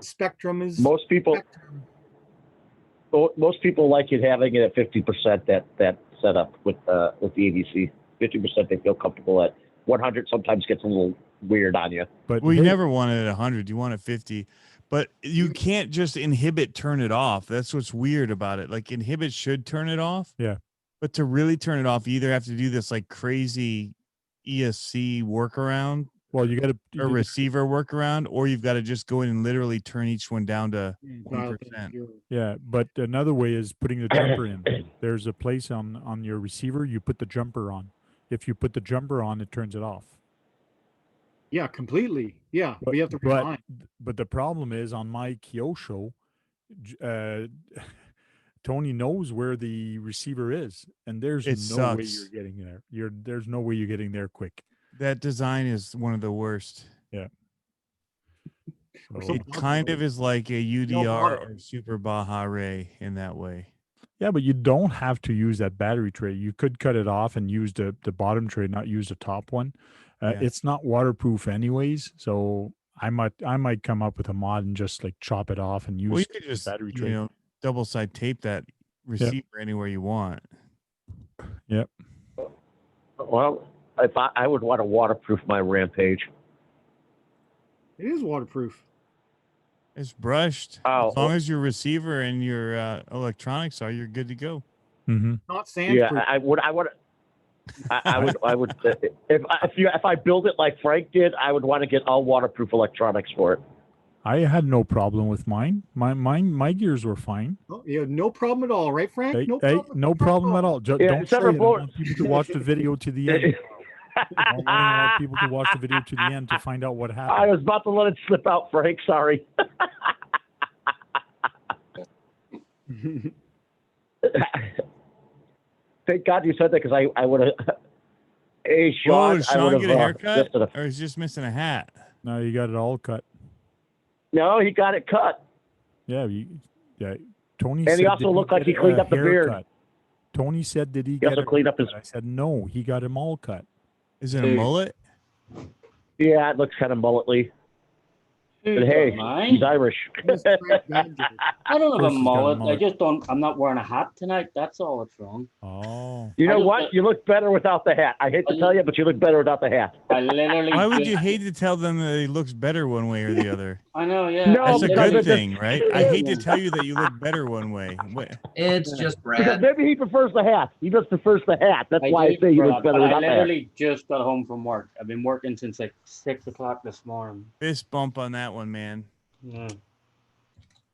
Spectrum is Most people like it having it at 50%. That setup with the AVC, 50% they feel comfortable at. 100 sometimes gets a little weird on you. But Well, you hey, never want it at 100. You want it 50. But you can't just inhibit turn it off. That's what's weird about it. Like inhibit should turn it off. Yeah. But to really turn it off, you either have to do this like crazy ESC workaround well, you got or to receiver workaround, or you've got to just go in and literally turn each one down to dial it 1%. zero. Yeah, but another way is putting the jumper in. There's a place on your receiver you put the jumper on. If you put the jumper on, it turns it off. Yeah, completely. Yeah, but you have to but, refine. but the problem is on my Kyosho, Tony knows where the receiver is, and there's It no way sucks. you're getting there. There's no way you're getting there quick. That design is one of the worst. Or So- some- It kind of is like a UDR bother. or Super Baja Ray in that way. yeah, but you don't have to use that battery tray. You could cut it off and use the bottom tray, not use the top one. Yeah. It's not waterproof anyways, so I might come up with a mod and just like chop it off and use Well, you could the just battery tray. double side tape that receiver anywhere you want. Well, if I would want to waterproof my Rampage. It is waterproof. It's brushed. Oh, As long as your receiver and your electronics are, you're good to go. Mm-hmm. Not yeah, sandproof. I would. I would. If I build it like Frank did, I would want to get all waterproof electronics for it. I had no problem with mine. My gears were fine. Oh, you had no problem at all, right, Frank? Hey, No no problem at all. Yeah, Don't it's say never it. I blown- want people to watch the video to the end. I want people to watch the video to the end to find out what I happened. was about to let it slip out, Frank. Sorry. Thank God you said that because I would have. Hey, Whoa, Sean, did I Sean would get a have haircut? lifted Or he's just missing a hat? No, you got it all cut. No, he got it cut. Yeah, yeah. Tony And said, he also did looked like get he cleaned a up the beard. haircut? Tony said, did he He get also a cleaned up his. haircut? I said, no, he got him all cut. Is it a Dude. mullet? Yeah, it looks kind of mulletly. Who But got hey, mine? he's Irish. That's Frank Badger. I don't have Chris a has got a mullet. I mullet. just don't. I'm not wearing a hat tonight. That's all that's wrong. Oh, You I know just what? got- You look better without the hat. I hate to tell you, but you look better without the hat. I literally. Why would just- you hate to tell them that he looks better one way or the other? I know. Yeah. No, I That's a because good it's thing, right? I hate to Yeah. tell you that you look better one way. What? It's Yeah. just Because Brad. maybe he prefers the hat. He just prefers the hat. That's why I do, say he Brad, looks better but I without the hat. literally just got home from work. I've been working since like 6 o'clock this morning. Fist bump on that one, man. Yeah.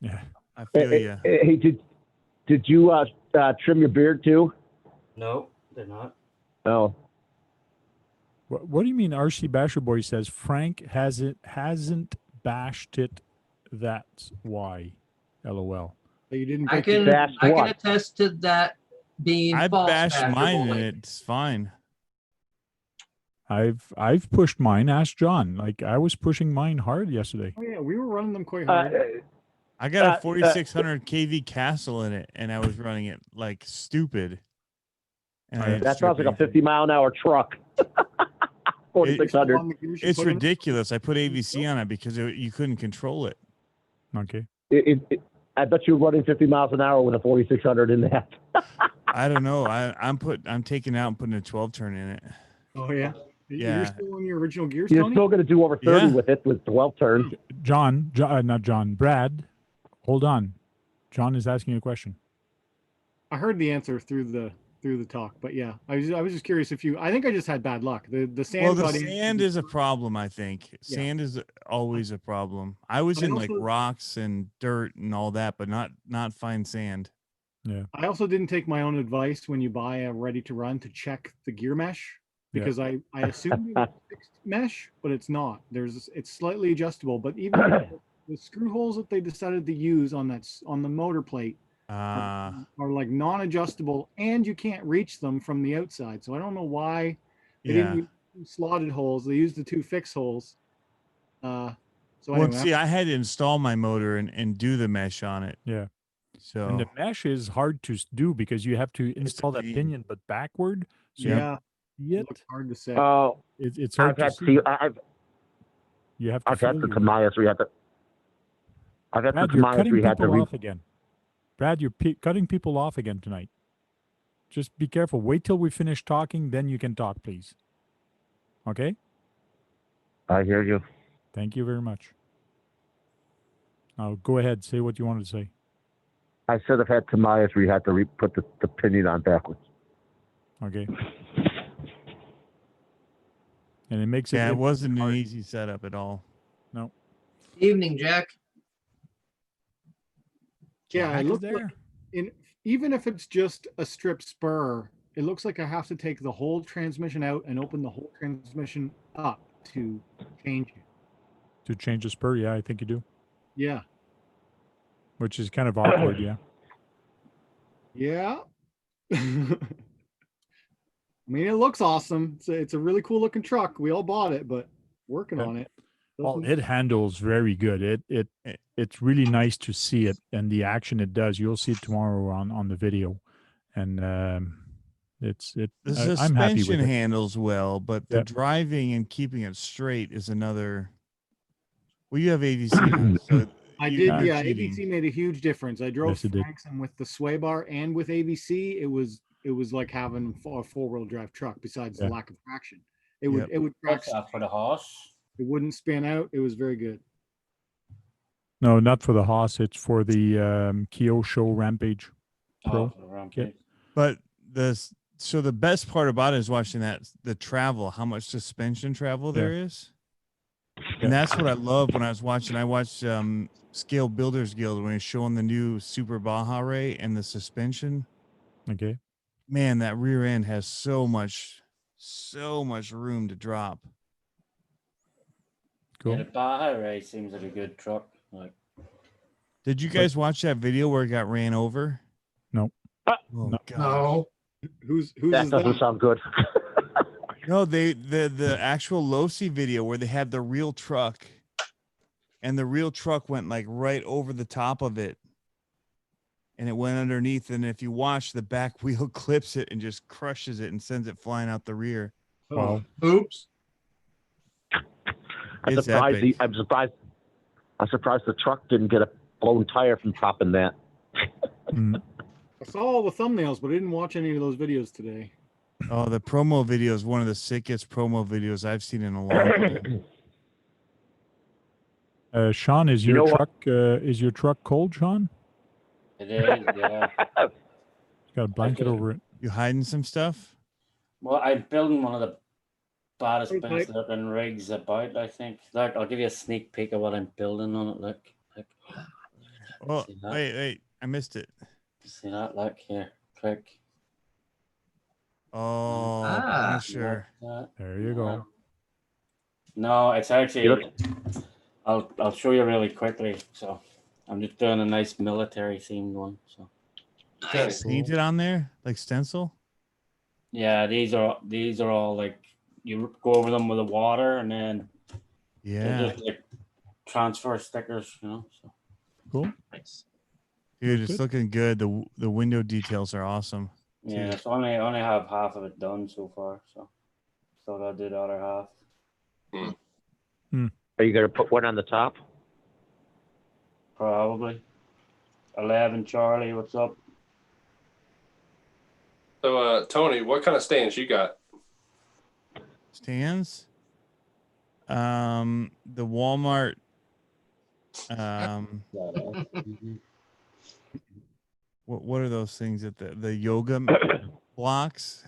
yeah. I feel you. Hey, did you trim your beard too? No, they're not. Oh, What do you mean? RC Basher Boy says Frank hasn't bashed it. That's why. LOL. So you didn't. I break your- can That's I can what? attest to that being I false. bashed Badger mine Boy. and it's fine. I've pushed mine. Ask John. Like I was pushing mine hard yesterday. Oh, yeah, we were running them quite hard. I got Uh, a 4600 kV Castle in it, and I was running it like stupid. And I didn't that sounds strip like a anything. 50-mile-an-hour truck. 4600. On the gears you It's put in? ridiculous. I put AVC on it because you couldn't control it. Okay. I bet you're running 50 miles an hour with a 4600 in that. I don't know. I'm taking it out and putting a 12 turn in it. Oh yeah. Yeah. You're still on your original gears, You're Tony? still going to do over 30 Yeah. with it with 12 turns. Not John. Brad, hold on. John is asking a question. I heard the answer through the talk, but yeah, I was just curious if you. I think I just had bad luck. The sand. Well, the got in- sand is a problem, I think. Yeah. Sand is always a problem. I was But I in like also- rocks and dirt and all that, but not fine sand. I also didn't take my own advice when you buy a ready to run to check the gear mesh Yeah. because I assumed it was fixed mesh, but it's not. It's slightly adjustable, but even the screw holes that they decided to use on the motor plate are like non-adjustable, and you can't reach them from the outside. So I don't know why they Yeah. didn't use slotted holes. They used the two fix holes. So Well, anyway, see, I had to install my motor and do the mesh on it. Yeah. So And the mesh is hard to do because you have to install that pain. pinion, but backward. So yeah, you it see looks hard to say. Oh, it's hard I've to had see. You have to. I've had feel the your- Tamias. We had the. I've had the Brad, you're Tamias. cutting We had people to. off again. Brad, you're cutting people off again tonight. Just be careful. Wait till we finish talking, then you can talk, please. Okay? I hear you. Thank you very much. Now go ahead. Say what you wanted to say. I said I've had Tamias. We had to put the pinion on backwards. Okay. And it makes yeah, it it wasn't an hard. easy setup at all. Evening, Jack. Yeah, Jack it is looks there. like even if it's just a strip spur, it looks like I have to take the whole transmission out and open the whole transmission up to change it. To change the spur, yeah, I think you do. Yeah. Which is kind of awkward, yeah. Yeah. I mean, it looks awesome. It's a really cool looking truck. We all bought it, but working Yeah. on it. Well, doesn't- it handles very good. It's really nice to see it and the action it does. You'll see it tomorrow on the video, and The I'm happy with suspension it. handles well, but the Yeah. driving and keeping it straight is another. Well, you have AVC now, so I you- did, you're yeah. cheating. ABC made a huge difference. I drove Yes, it did. Frankson with the sway bar and with ABC. It was like having a four-wheel drive truck. Besides Yeah. the lack of traction, it would track. What's that for the horse? It wouldn't spin out. It was very good. No, not for the Haas. It's for the Kyosho Rampage. Pro. Oh, for the rampage. But the best part about it is watching the travel, how much suspension travel there is. And that's what I love when I was watching. I watched Scale Builders Guild when he's showing the new Super Baja Ray and the suspension. Okay. Man, that rear end has so much room to drop. Cool. Yeah, the Baja Ray seems like a good truck. Like, Did you guys watch that video where it got ran over? No. Oh, No. gosh. No. Who's That is doesn't that? sound good. No, the actual Losi video where they had the real truck, and the real truck went like right over the top of it, and it went underneath. And if you watch, the back wheel clips it and just crushes it and sends it flying out the rear. Wow. Oops. I'm It's surprised. epic. I'm surprised the truck didn't get a blown tire from topping that. Mm. I saw all the thumbnails, but I didn't watch any of those videos today. Oh, the promo video is one of the sickest promo videos I've seen in a long time. Sean, is You your know what? truck cold, Sean? It is, yeah. Got a blanket do. over it. You hiding some stuff? Well, I'm building one of the baddest Okay. best looking rigs about, I think. Look, I'll give you a sneak peek of what I'm building on it. Look. Oh, See that? wait, I missed it. See that? Look here. Click. Oh, Ah. Punisher. Like that. There you go. No, it's You actually. I'll show you really quickly. So, I'm just doing a nice military themed one. So, Nice. Painted on there like stencil. yeah, these are all like you go over them with the water, and then they're Yeah, just like transfer stickers, you know. So, Cool. Nice. dude, it's Good. looking good. The window details are awesome. yeah, so I only have half of it done so far. So, still gotta do the other half. Are you going to put one on the top? Probably. 11 Charlie, what's up? So, Tony, what kind of stands you got? Stands. The Walmart. What are those things that the yoga blocks?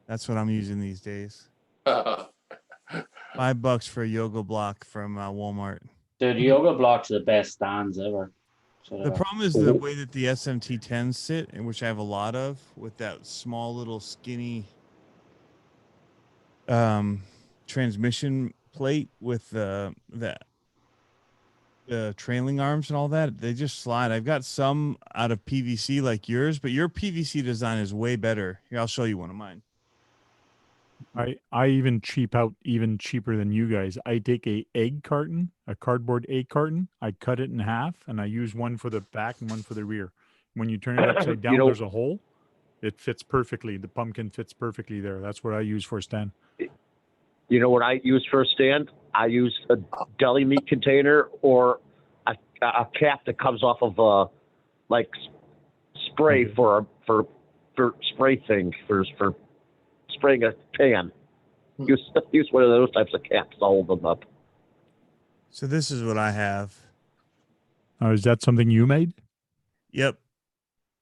That's what I'm using these days. $5 for a yoga block from Walmart. Dude, yoga blocks are the best stands ever. So The problem is the way that the SMT10s sit, and which I have a lot of, with that small little skinny transmission plate with the trailing arms and all that. They just slide. I've got some out of PVC like yours, but your PVC design is way better. Here, I'll show you one of mine. I even cheap out even cheaper than you guys. I take a cardboard egg carton. I cut it in half, and I use one for the back and one for the rear. When you turn it upside down, there's a hole. It fits perfectly. The pumpkin fits perfectly there. That's what I use for a stand. You know what I use for a stand? I use a deli meat container or a cap that comes off of spray Okay. for spray thing for spraying a pan. Use one of those types of caps to hold them up. So this is what I have. Is that something you made? Yep.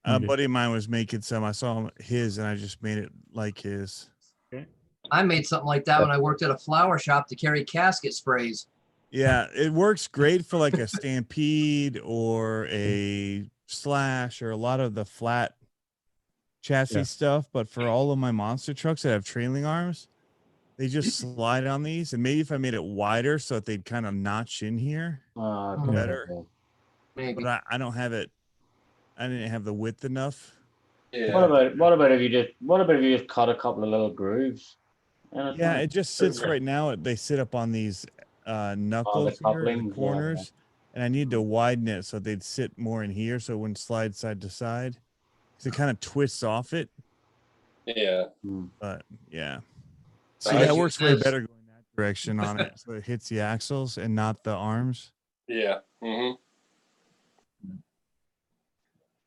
A Okay. buddy of mine was making some. I saw his, and I just made it like his. I made something like that when I worked at a flower shop to carry casket sprays. Yeah, it works great for like a Stampede or a Slash or a lot of the flat chassis stuff. But for all of my monster trucks that have trailing arms, they just slide on these. And maybe if I made it wider so that they'd kind of notch in here, better. Maybe. But I don't have it. I didn't have the width enough. Yeah. What about if you just cut a couple of little grooves? Yeah, it just sits right now. They sit up on these knuckles here, in the couplings, corners, and I need to widen it so they'd sit more in here, so it wouldn't slide side to side. Because it kind of twists off it. Yeah. But yeah, So see, I that use works way this- better going that direction on it, so it hits the axles and not the arms. Yeah. Mm-hmm.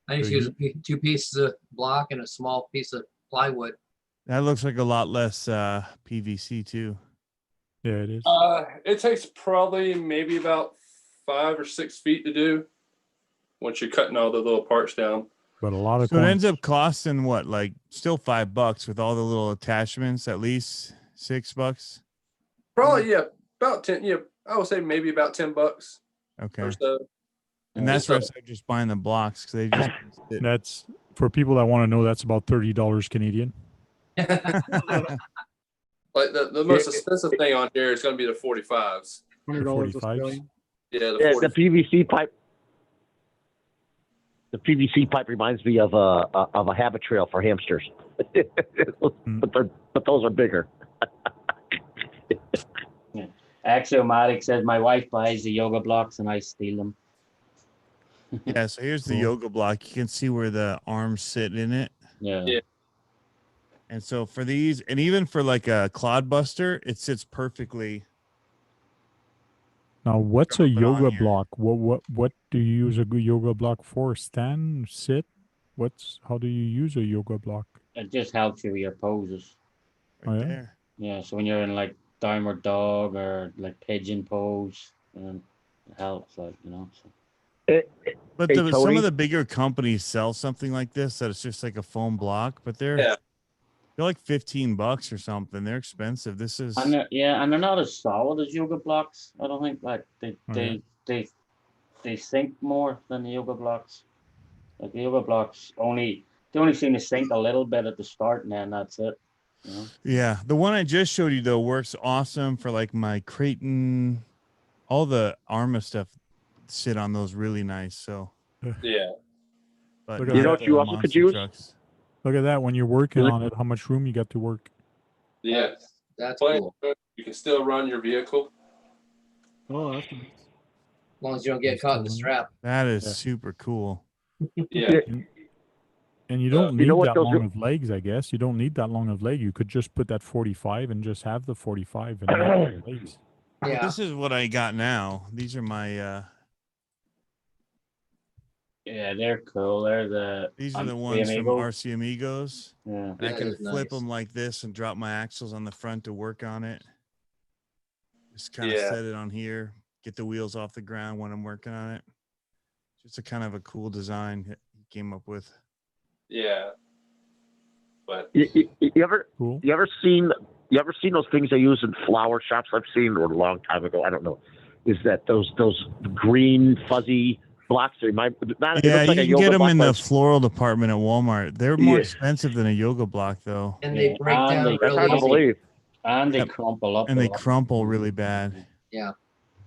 I just So use two pieces of block and a small piece of plywood. That looks like a lot less PVC too. Yeah, it is. It takes probably maybe about 5 or 6 feet to do once you're cutting all the little parts down. But a lot of So it corners. ends up costing what, like still $5 with all the little attachments, at least $6. Probably, yeah, about 10. Yeah, I would say maybe about $10 Okay. or so. And that's So- where I started just buying the blocks because they just sit. That's for people that want to know. That's about $30 Canadian. Like the most expensive thing on here is going to be the 45s. $100 45s? Australian. Yeah, the Yeah, 40. the PVC pipe. The PVC pipe reminds me of a habit trail for hamsters. but those are bigger. Axiomatic says my wife buys the yoga blocks and I steal them. Yeah, so here's the Cool. yoga block. You can see where the arms sit in it. Yeah. Yeah. And so for these, and even for like a clodbuster, it sits perfectly. Now, what's a Drop it on yoga here. block? What do you use a good yoga block for? Stand, sit? How do you use a yoga block? It just helps you with your poses. Right Oh, yeah? there. Yeah. So when you're in like downward dog or like pigeon pose, it helps, like, you know. So. But Hey, some Tony? of the bigger companies sell something like this that it's just like a foam block, but they're Yeah. like $15 or something. They're expensive. This is And they're not as solid as yoga blocks. I don't think, like Oh, yeah. they sink more than the yoga blocks. Like the yoga blocks they only seem to sink a little bit at the start, and then that's it. You know? yeah. The one I just showed you though works awesome for like my Creighton, all the Arma stuff sit on those really nice. So, Yeah. but Look at You that. know what you also could monster use? trucks. Look at that. When you're working Really? on it, how much room you got to work. Yeah. That's Plenty cool. of room. You can still run your vehicle. Oh, that's nice. As long as you don't get caught in the strap. That is Yeah. super cool. Yeah. And you don't You need know what that those long are- of legs, I guess. You don't need that long of leg. You could just put that 45 and just have the 45 and not the legs. Yeah. This is what I got now. These are my Yeah, they're cool. They're the these are the RC ones from Amigos. RC Amigos. Yeah. And I That can is flip nice. them like this and drop my axles on the front to work on it. Just kind of Yeah. set it on here, get the wheels off the ground when I'm working on it. Just a kind of a cool design he came up with. Yeah. But You ever Cool. you ever seen those things they use in flower shops? I've seen a long time ago. I don't know. Is that those green fuzzy blocks? It Yeah, looks like a you can yoga get them block, in but the it's- floral department at Walmart. They're more Yeah. expensive than a yoga block though, And Yeah, they break and down they- That's real hard to easy. believe. And they Yep. crumple up. and a they lot. crumple really bad. Yeah.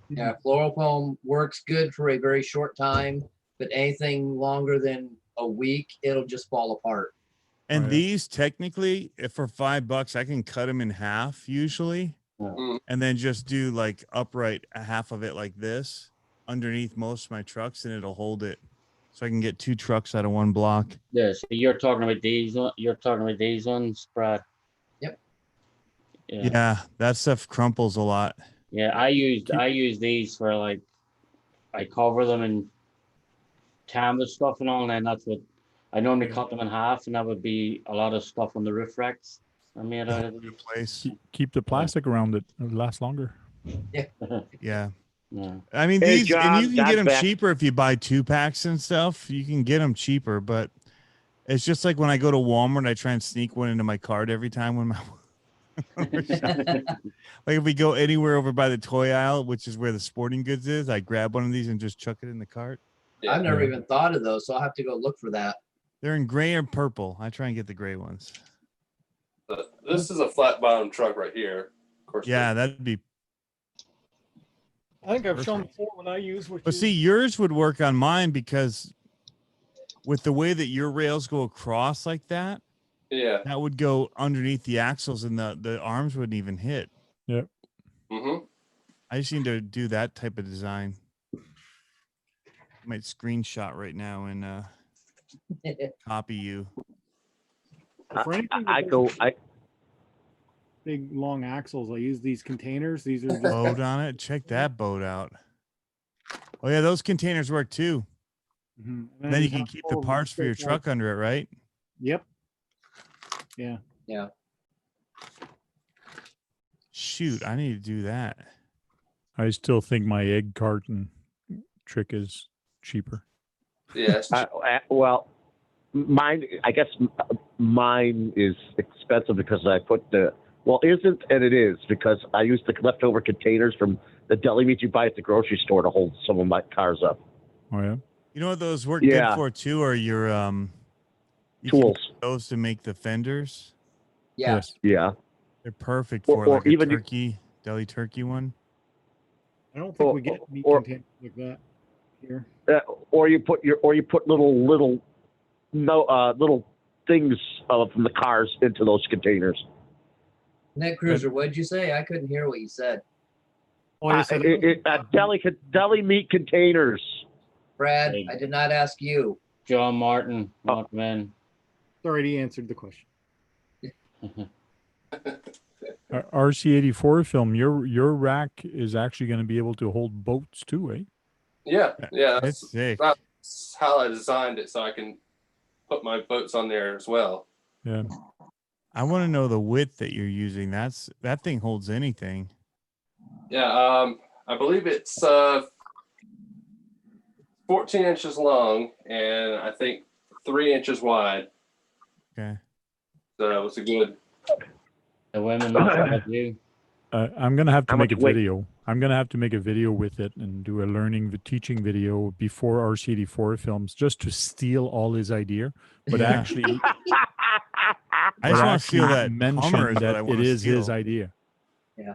Yeah. Floral foam works good for a very short time, but anything longer than a week, it'll just fall apart. And yeah. these technically, if for $5, I can cut them in half usually, Yeah. and then just do like upright a half of it like this underneath most of my trucks, and it'll hold it, so I can get 2 trucks out of 1 block. Yeah, so you're talking about these. You're talking about these ones, Brad. Yep. Yeah. Yeah, that stuff crumples a lot. Yeah, I use these for like, I cover them in canvas stuff and all, and then that's what I normally cut them in half, and that would be a lot of stuff on the roof racks. I made out of these. Place. Keep the plastic around it. It'll last longer. Yeah. Yeah. I mean, Hey, these, and John, you can John's get them back. cheaper if you buy 2-packs and stuff. You can get them cheaper, but it's just like when I go to Walmart, I try and sneak one into my cart every time when my like if we go anywhere over by the toy aisle, which is where the sporting goods is, I grab one of these and just chuck it in the cart. yeah. I've never Yeah. even thought of those, so I'll have to go look for that. They're in gray and purple. I try and get the gray ones. This is a flat bottom truck right here. Of course. Yeah, that'd be. I think I've shown before when I use what But you- see, yours would work on mine because with the way that your rails go across like that, Yeah. that would go underneath the axles and the arms wouldn't even hit. Mm-hmm. I just need to do that type of design. I might screenshot right now and copy you. for anything I that go. doesn't big long axles, I use these containers. These are just Boat on it. Check that boat out. Oh yeah, those containers work too. Mhm. And then you can have keep the all of parts for your straight out. truck under it, right? Yep. Yeah. Yeah. Shoot, I need to do that. I still think my egg carton trick is cheaper. Yes. Well, mine. I guess mine is expensive because I put the. Well, isn't and it is because I use the leftover containers from the deli meat you buy at the grocery store to hold some of my cars up. Oh yeah. You know what those work Yeah. good for too, or your you can Tools. use those to make the fenders. Yeah. Yes. Yeah. They're perfect Or- for or like a even you- turkey, deli turkey one. I don't think Or- we get meat or- containers like that here. Or you put little things from the cars into those containers. Net Cruiser, what'd you say? I couldn't hear what you said. Oh, you said Deli meat containers. Brad, Hey. I did not ask you. John Martin, Oh. not man. already answered the question. RC84 film, your rack is actually going to be able to hold boats too, eh? Yeah, yeah. It's sick. That's how I designed it, so I can put my boats on there as well. Yeah. I want to know the width that you're using. That thing holds anything. Yeah, I believe it's 14 inches long and I think 3 inches wide. Okay. So it's a good. The women love you. I'm going to have to How make a much weight? video. I'm going to have to make a video with it and do a teaching video before RC84 films just to steal all his idea. But Yeah. actually, I just but want to steal actually that mention Hummer is what that I it want to is his steal. idea. Yeah.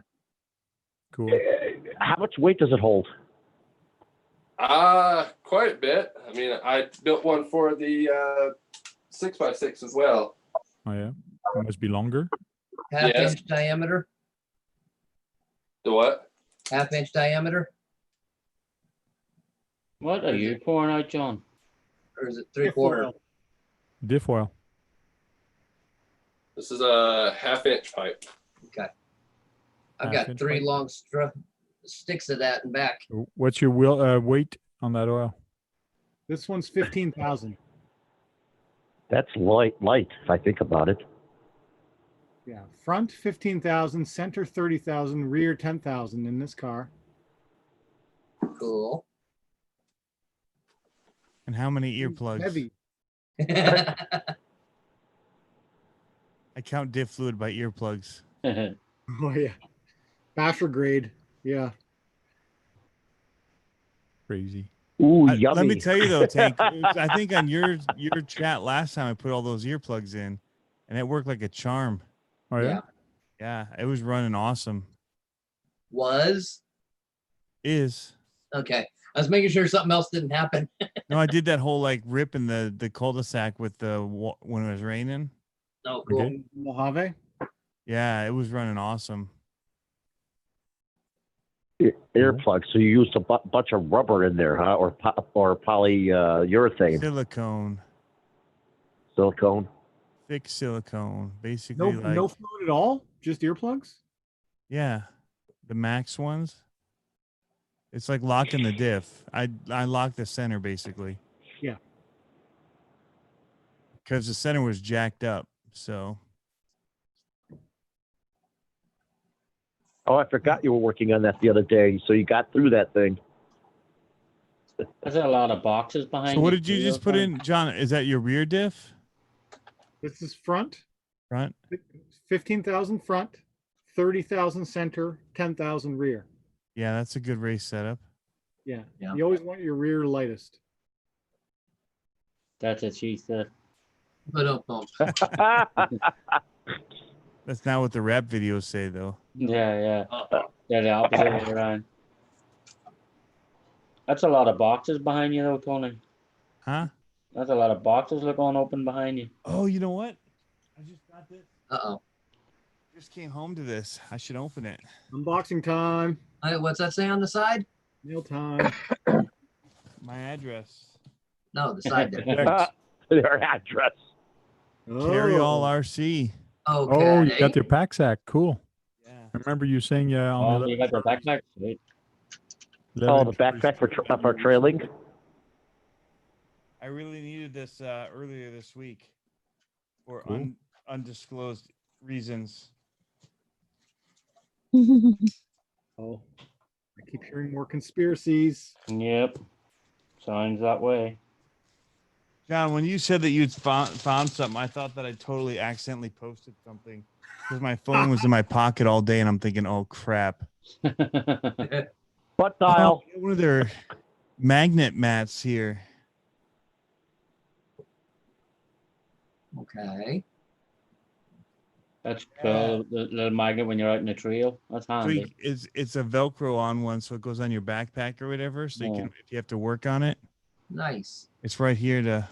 Cool. How much weight does it hold? Quite a bit. I mean, I built one for the 6x6 as well. Oh yeah. It must be longer. Half-inch diameter? The what? Half-inch diameter? What are you pouring out, John? Or is it three-quarter? Diff oil. This is a 1/2-inch pipe. Okay. I've got Half-inch 3 pipe. long sticks of that and back. What's your weight on that oil? This one's 15,000. That's light, if I think about it. Yeah, front 15,000, center 30,000, rear 10,000 in this car. Cool. And how many earplugs? Heavy. I count diff fluid by earplugs. Oh yeah, Basher grade. Yeah. Crazy. Ooh, Let yummy. me tell you though, Tank. I think on your chat last time I put all those earplugs in, and it worked like a charm. Oh yeah. Yeah. Yeah, it was running awesome. Was? Is Okay. I was making sure something else didn't happen. no, I did that whole like rip in the cul-de-sac with when it was raining. Oh, cool. Okay. Mojave. Yeah, it was running awesome. Earplugs. So you used a bunch of rubber in there, huh? Or polyurethane, silicone. Thick silicone, basically. No, like, no fluid at all. Just earplugs. yeah, the Max ones. It's like locking the diff. I locked the center basically. Yeah. Because the center was jacked up. So Oh, I forgot you were working on that the other day. So you got through that thing. There's a lot of boxes behind. So what you, did you too, just put okay? in, John? Is that your rear diff? This is front. Front? 15,000 front, 30,000 center, 10,000 rear. Yeah, that's a good race setup. Yeah. Yeah. You always want your rear lightest. That's what she said. But That's not what the rap videos say though. Yeah. They're the opposite way around. That's a lot of boxes behind you, though, Tony. Huh? That's a lot of boxes looking open behind you. Oh, you know what? I just got this. Uh-oh. Just came home to this. I should open it. Unboxing time. What's that say on the side? Meal time. My address. No, the side there. Their address. Carry all Oh. RC. Okay. Oh, you got your pack sack. Cool. Yeah. I remember you saying Oh, on you got your backpack? Sweet. Oh, the backpack for trailing. I really needed this earlier this week for Cool. undisclosed reasons. Oh, I keep hearing more conspiracies. Yep. Sounds that way. John, when you said that you'd found something, I thought that I totally accidentally posted something because my phone was in my pocket all day, and I'm thinking, "Oh crap!" Butt dial. Oh, one of their magnet mats here. Okay. That's cool. The little magnet when you're out in the trail. That's So handy. it's a Velcro on one, so it goes on your backpack or whatever. So you can, if you have to work on it, Nice. it's right here to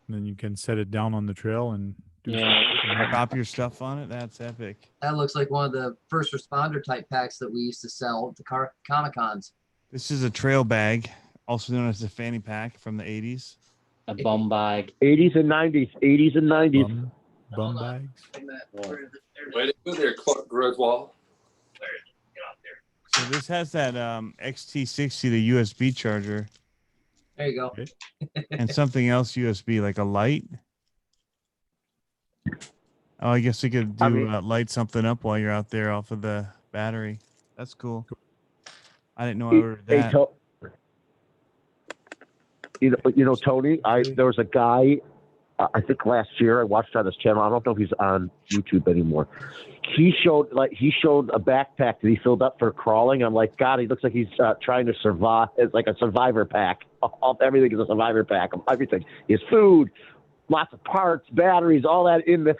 And then you can set it down on the trail and do Yeah. Drop your stuff on it. That's epic. That looks like one of the first responder type packs that we used to sell at the Comic Cons. This is a trail bag, also known as a fanny pack from the 80s. A bum bag. 80s and 90s. 80s and 90s. bum bags. Way to go there, Clark Griswold. So this has that XT60, the USB charger, There you go. and something else USB, like a light. Oh, I guess we could do light something up while you're out there off of the battery. That's cool. I didn't know I ordered Hey, that. you know, Tony, there was a guy, I think last year I watched on his channel. I don't know if he's on YouTube anymore. He showed a backpack that he filled up for crawling. I'm like, God, he looks like he's trying to survive. It's like a survivor pack. Everything is a survivor pack. Everything. His food, lots of parts, batteries, all that in the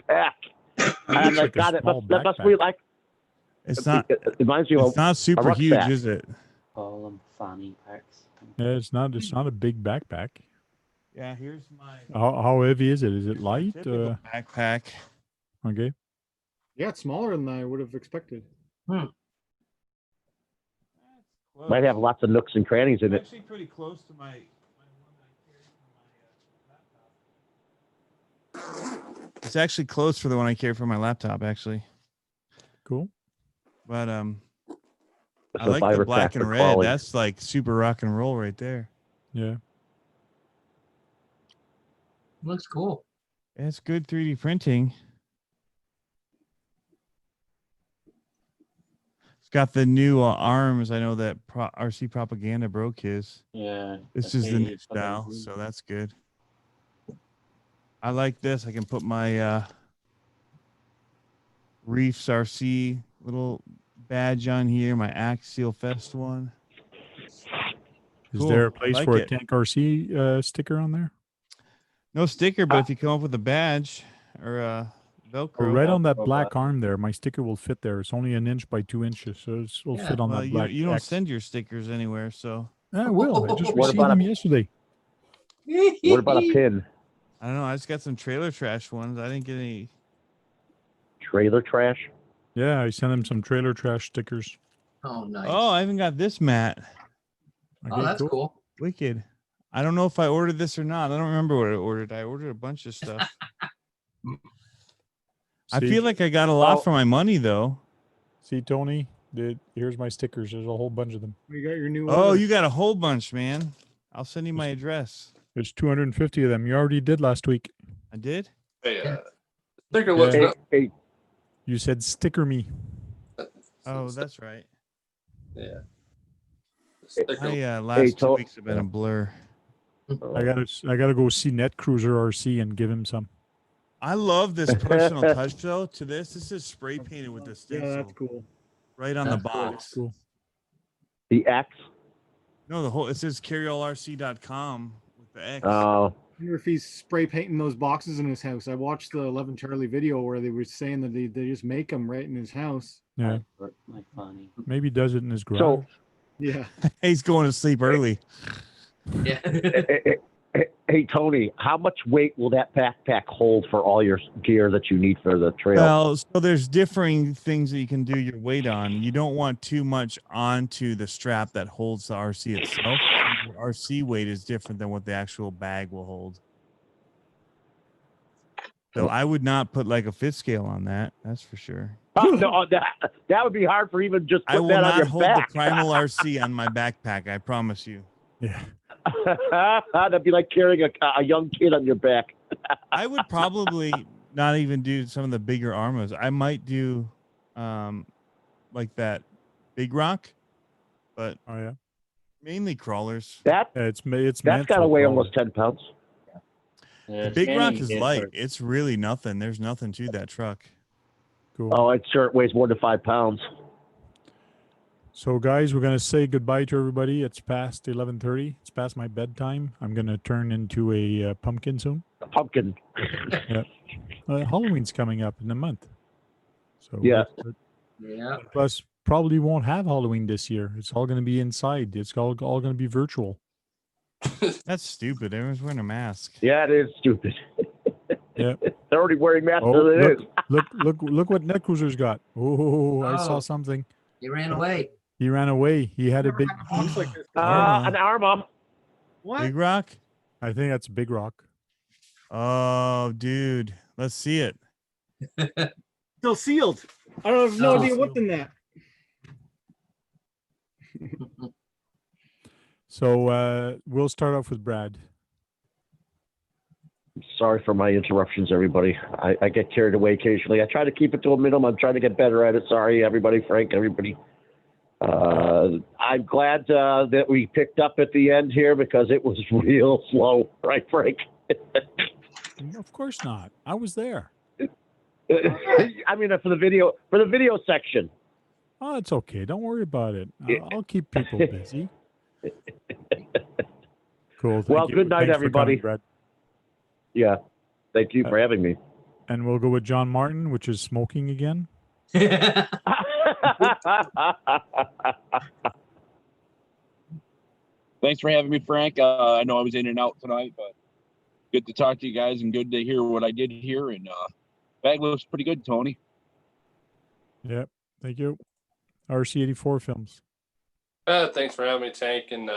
pack. And I'm like, God, that must be like. It's not. It reminds you It's of not super rucksack. huge, is it? Call them fanny packs. Yeah, it's not a big backpack. Yeah. Here's my How heavy is it? Is it light? typical backpack. Okay. Yeah, it's smaller than I would have expected. Might have lots of nooks and crannies in it. Actually, pretty close to my It's actually close for the one I carry for my laptop, actually. Cool. But I A like the survivor black pack and for red. crawling. That's like super rock and roll right there. Yeah. Looks cool. It's good 3D printing. It's got the new arms. I know that RC Propaganda broke his. Yeah. This that's is the really new fucking style, cool. so that's good. I like this. I can put my Reefs RC little badge on here, my Axial Fest one. Is Cool. there a I place like for it. a Tank RC sticker on there? No sticker, but if you come up with a badge or a Or Velcro, right on that Velcro black button. arm there, my sticker will fit there. It's only 1 inch by 2 inches, so it'll Yeah. fit on well, that black. you don't X. send your stickers anywhere, so I will. I just What received about them a- yesterday. What about a pin? I don't know. I just got some trailer trash ones. I didn't get any. Trailer trash? Yeah, I sent him some trailer trash stickers. Oh, nice. Oh, I even got this mat. Oh, Okay, that's cool. Wicked. I don't know if I ordered this or not. I don't remember what I ordered. I ordered a bunch of stuff. I See- feel like I got a lot Oh. for my money, though. See, Tony, here's my stickers. There's a whole bunch of them. We got your new. Oh, order. you got a whole bunch, man. I'll send you my address. There's 250 of them. You already did last week. I did? Hey, sticker looks Hey, nice. hey, You said sticker me. Oh, that's right. Yeah. Sticker. Last 2 To- weeks have been a blur. I gotta go see Net Cruiser RC and give him some. I love this personal touch, though. To this is spray painted with the Yeah, stencil that's cool. right on the That's cool. box. Cool. the X. No, the whole it says carryallrc.com with the X. Oh, I wonder if he's spray painting those boxes in his house. I watched the 11 Charlie video where they were saying that they just make them right in his house. Yeah, Like funny. maybe he does it in his garage. so Yeah. He's going to sleep early. Yeah. hey, Tony, how much weight will that backpack hold for all your gear that you need for the trail? Well, so there's differing things that you can do your weight on. You don't want too much onto the strap that holds the RC itself. Your RC weight is different than what the actual bag will hold. So I would not put like a fit scale on that. That's for sure. No, that would be hard for even just I put will that on not your hold back. the Primal RC on my backpack. I promise you. Yeah. That'd be like carrying a young kid on your back. I would probably not even do some of the bigger armors. I might do like that Big Rock, but Oh yeah. mainly crawlers. That Yeah, it's that's meant got to for weigh crawler. almost 10 pounds. Yeah, The it's Big Rock mainly is made light. for- It's really nothing. There's nothing to that truck. Cool. Oh, it's sure it weighs more than 5 pounds. So guys, we're gonna say goodbye to everybody. It's past 11:30. It's past my bedtime. I'm gonna turn into a pumpkin soon. A pumpkin. Halloween's coming up in a month. So Yeah. Yeah. Plus, probably won't have Halloween this year. It's all gonna be inside. It's all gonna be virtual. That's stupid. Everyone's wearing a mask. Yeah, it is stupid. Yeah. They're already wearing masks Oh, as it is. look what Net Cruiser's got. Oh, I saw Oh. something. He ran away. He ran away. He had a Never big. had a box like this. An Arma. What? Big Rock? I think that's Big Rock. Oh, dude. Let's see it. Still sealed. I don't have no Oh. idea what's in that. So we'll start off with Brad. Sorry for my interruptions, everybody. I get carried away occasionally. I try to keep it to a minimum. I'm trying to get better at it. Sorry, everybody. Frank, everybody. I'm glad that we picked up at the end here because it was real slow, right, Frank? Of course not. I was there. I mean, for the video section. Oh, it's okay. Don't worry about it. I'll keep people busy. Cool. Well, you. good night, Thanks for coming, everybody. Brad. Yeah. Thank you for having me. And we'll go with John Martin, which is smoking again. Thanks for having me, Frank. I know I was in and out tonight, but good to talk to you guys and good to hear what I did here. And bag looks pretty good, Tony. Yep. Thank you. RC84 Films. Thanks for having me, Tank. And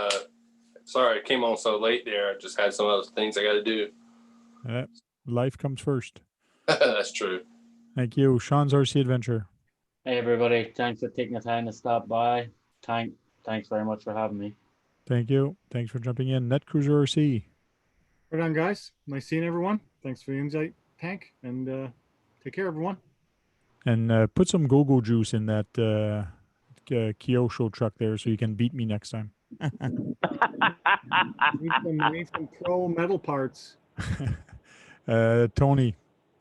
sorry I came on so late there. I just had some other things I got to do. Life comes first. That's true. Thank you. Sean's RC Adventure. Hey everybody, thanks for taking the time to stop by. Thanks very much for having me. Thank you. Thanks for jumping in. Net Cruiser RC. Right on, guys. Nice seeing everyone. Thanks for the insight, Tank, and take care, everyone. And put some go-go juice in that Kyosho truck there so you can beat me next time. need some pro metal parts. Tony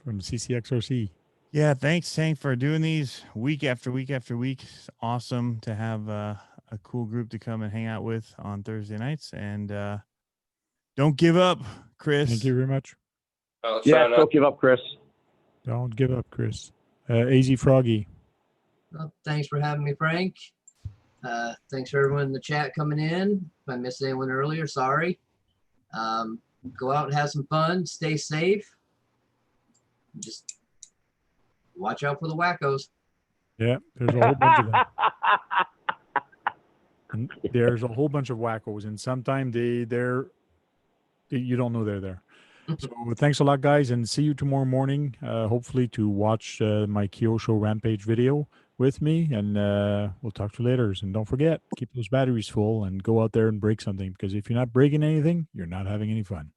from CCXRC. Yeah, thanks, Tank, for doing these week after week after week. It's awesome to have a cool group to come and hang out with on Thursday nights. And don't give up, Chris. Thank you very much. Yeah, don't give up, Chris. Don't give up, Chris. AZ Froggy. Well, thanks for having me, Frank. Thanks for everyone in the chat coming in. If I missed anyone earlier, sorry. Go out and have some fun. Stay safe. Just watch out for the wackos. Yeah, there's a whole bunch of them. And there's a whole bunch of wackos, and sometimes they're you don't know they're there. So thanks a lot, guys, and see you tomorrow morning. Hopefully to watch my Kyosho Rampage video with me, and we'll talk to you later. And don't forget, keep those batteries full and go out there and break something, because if you're not breaking anything, you're not having any fun.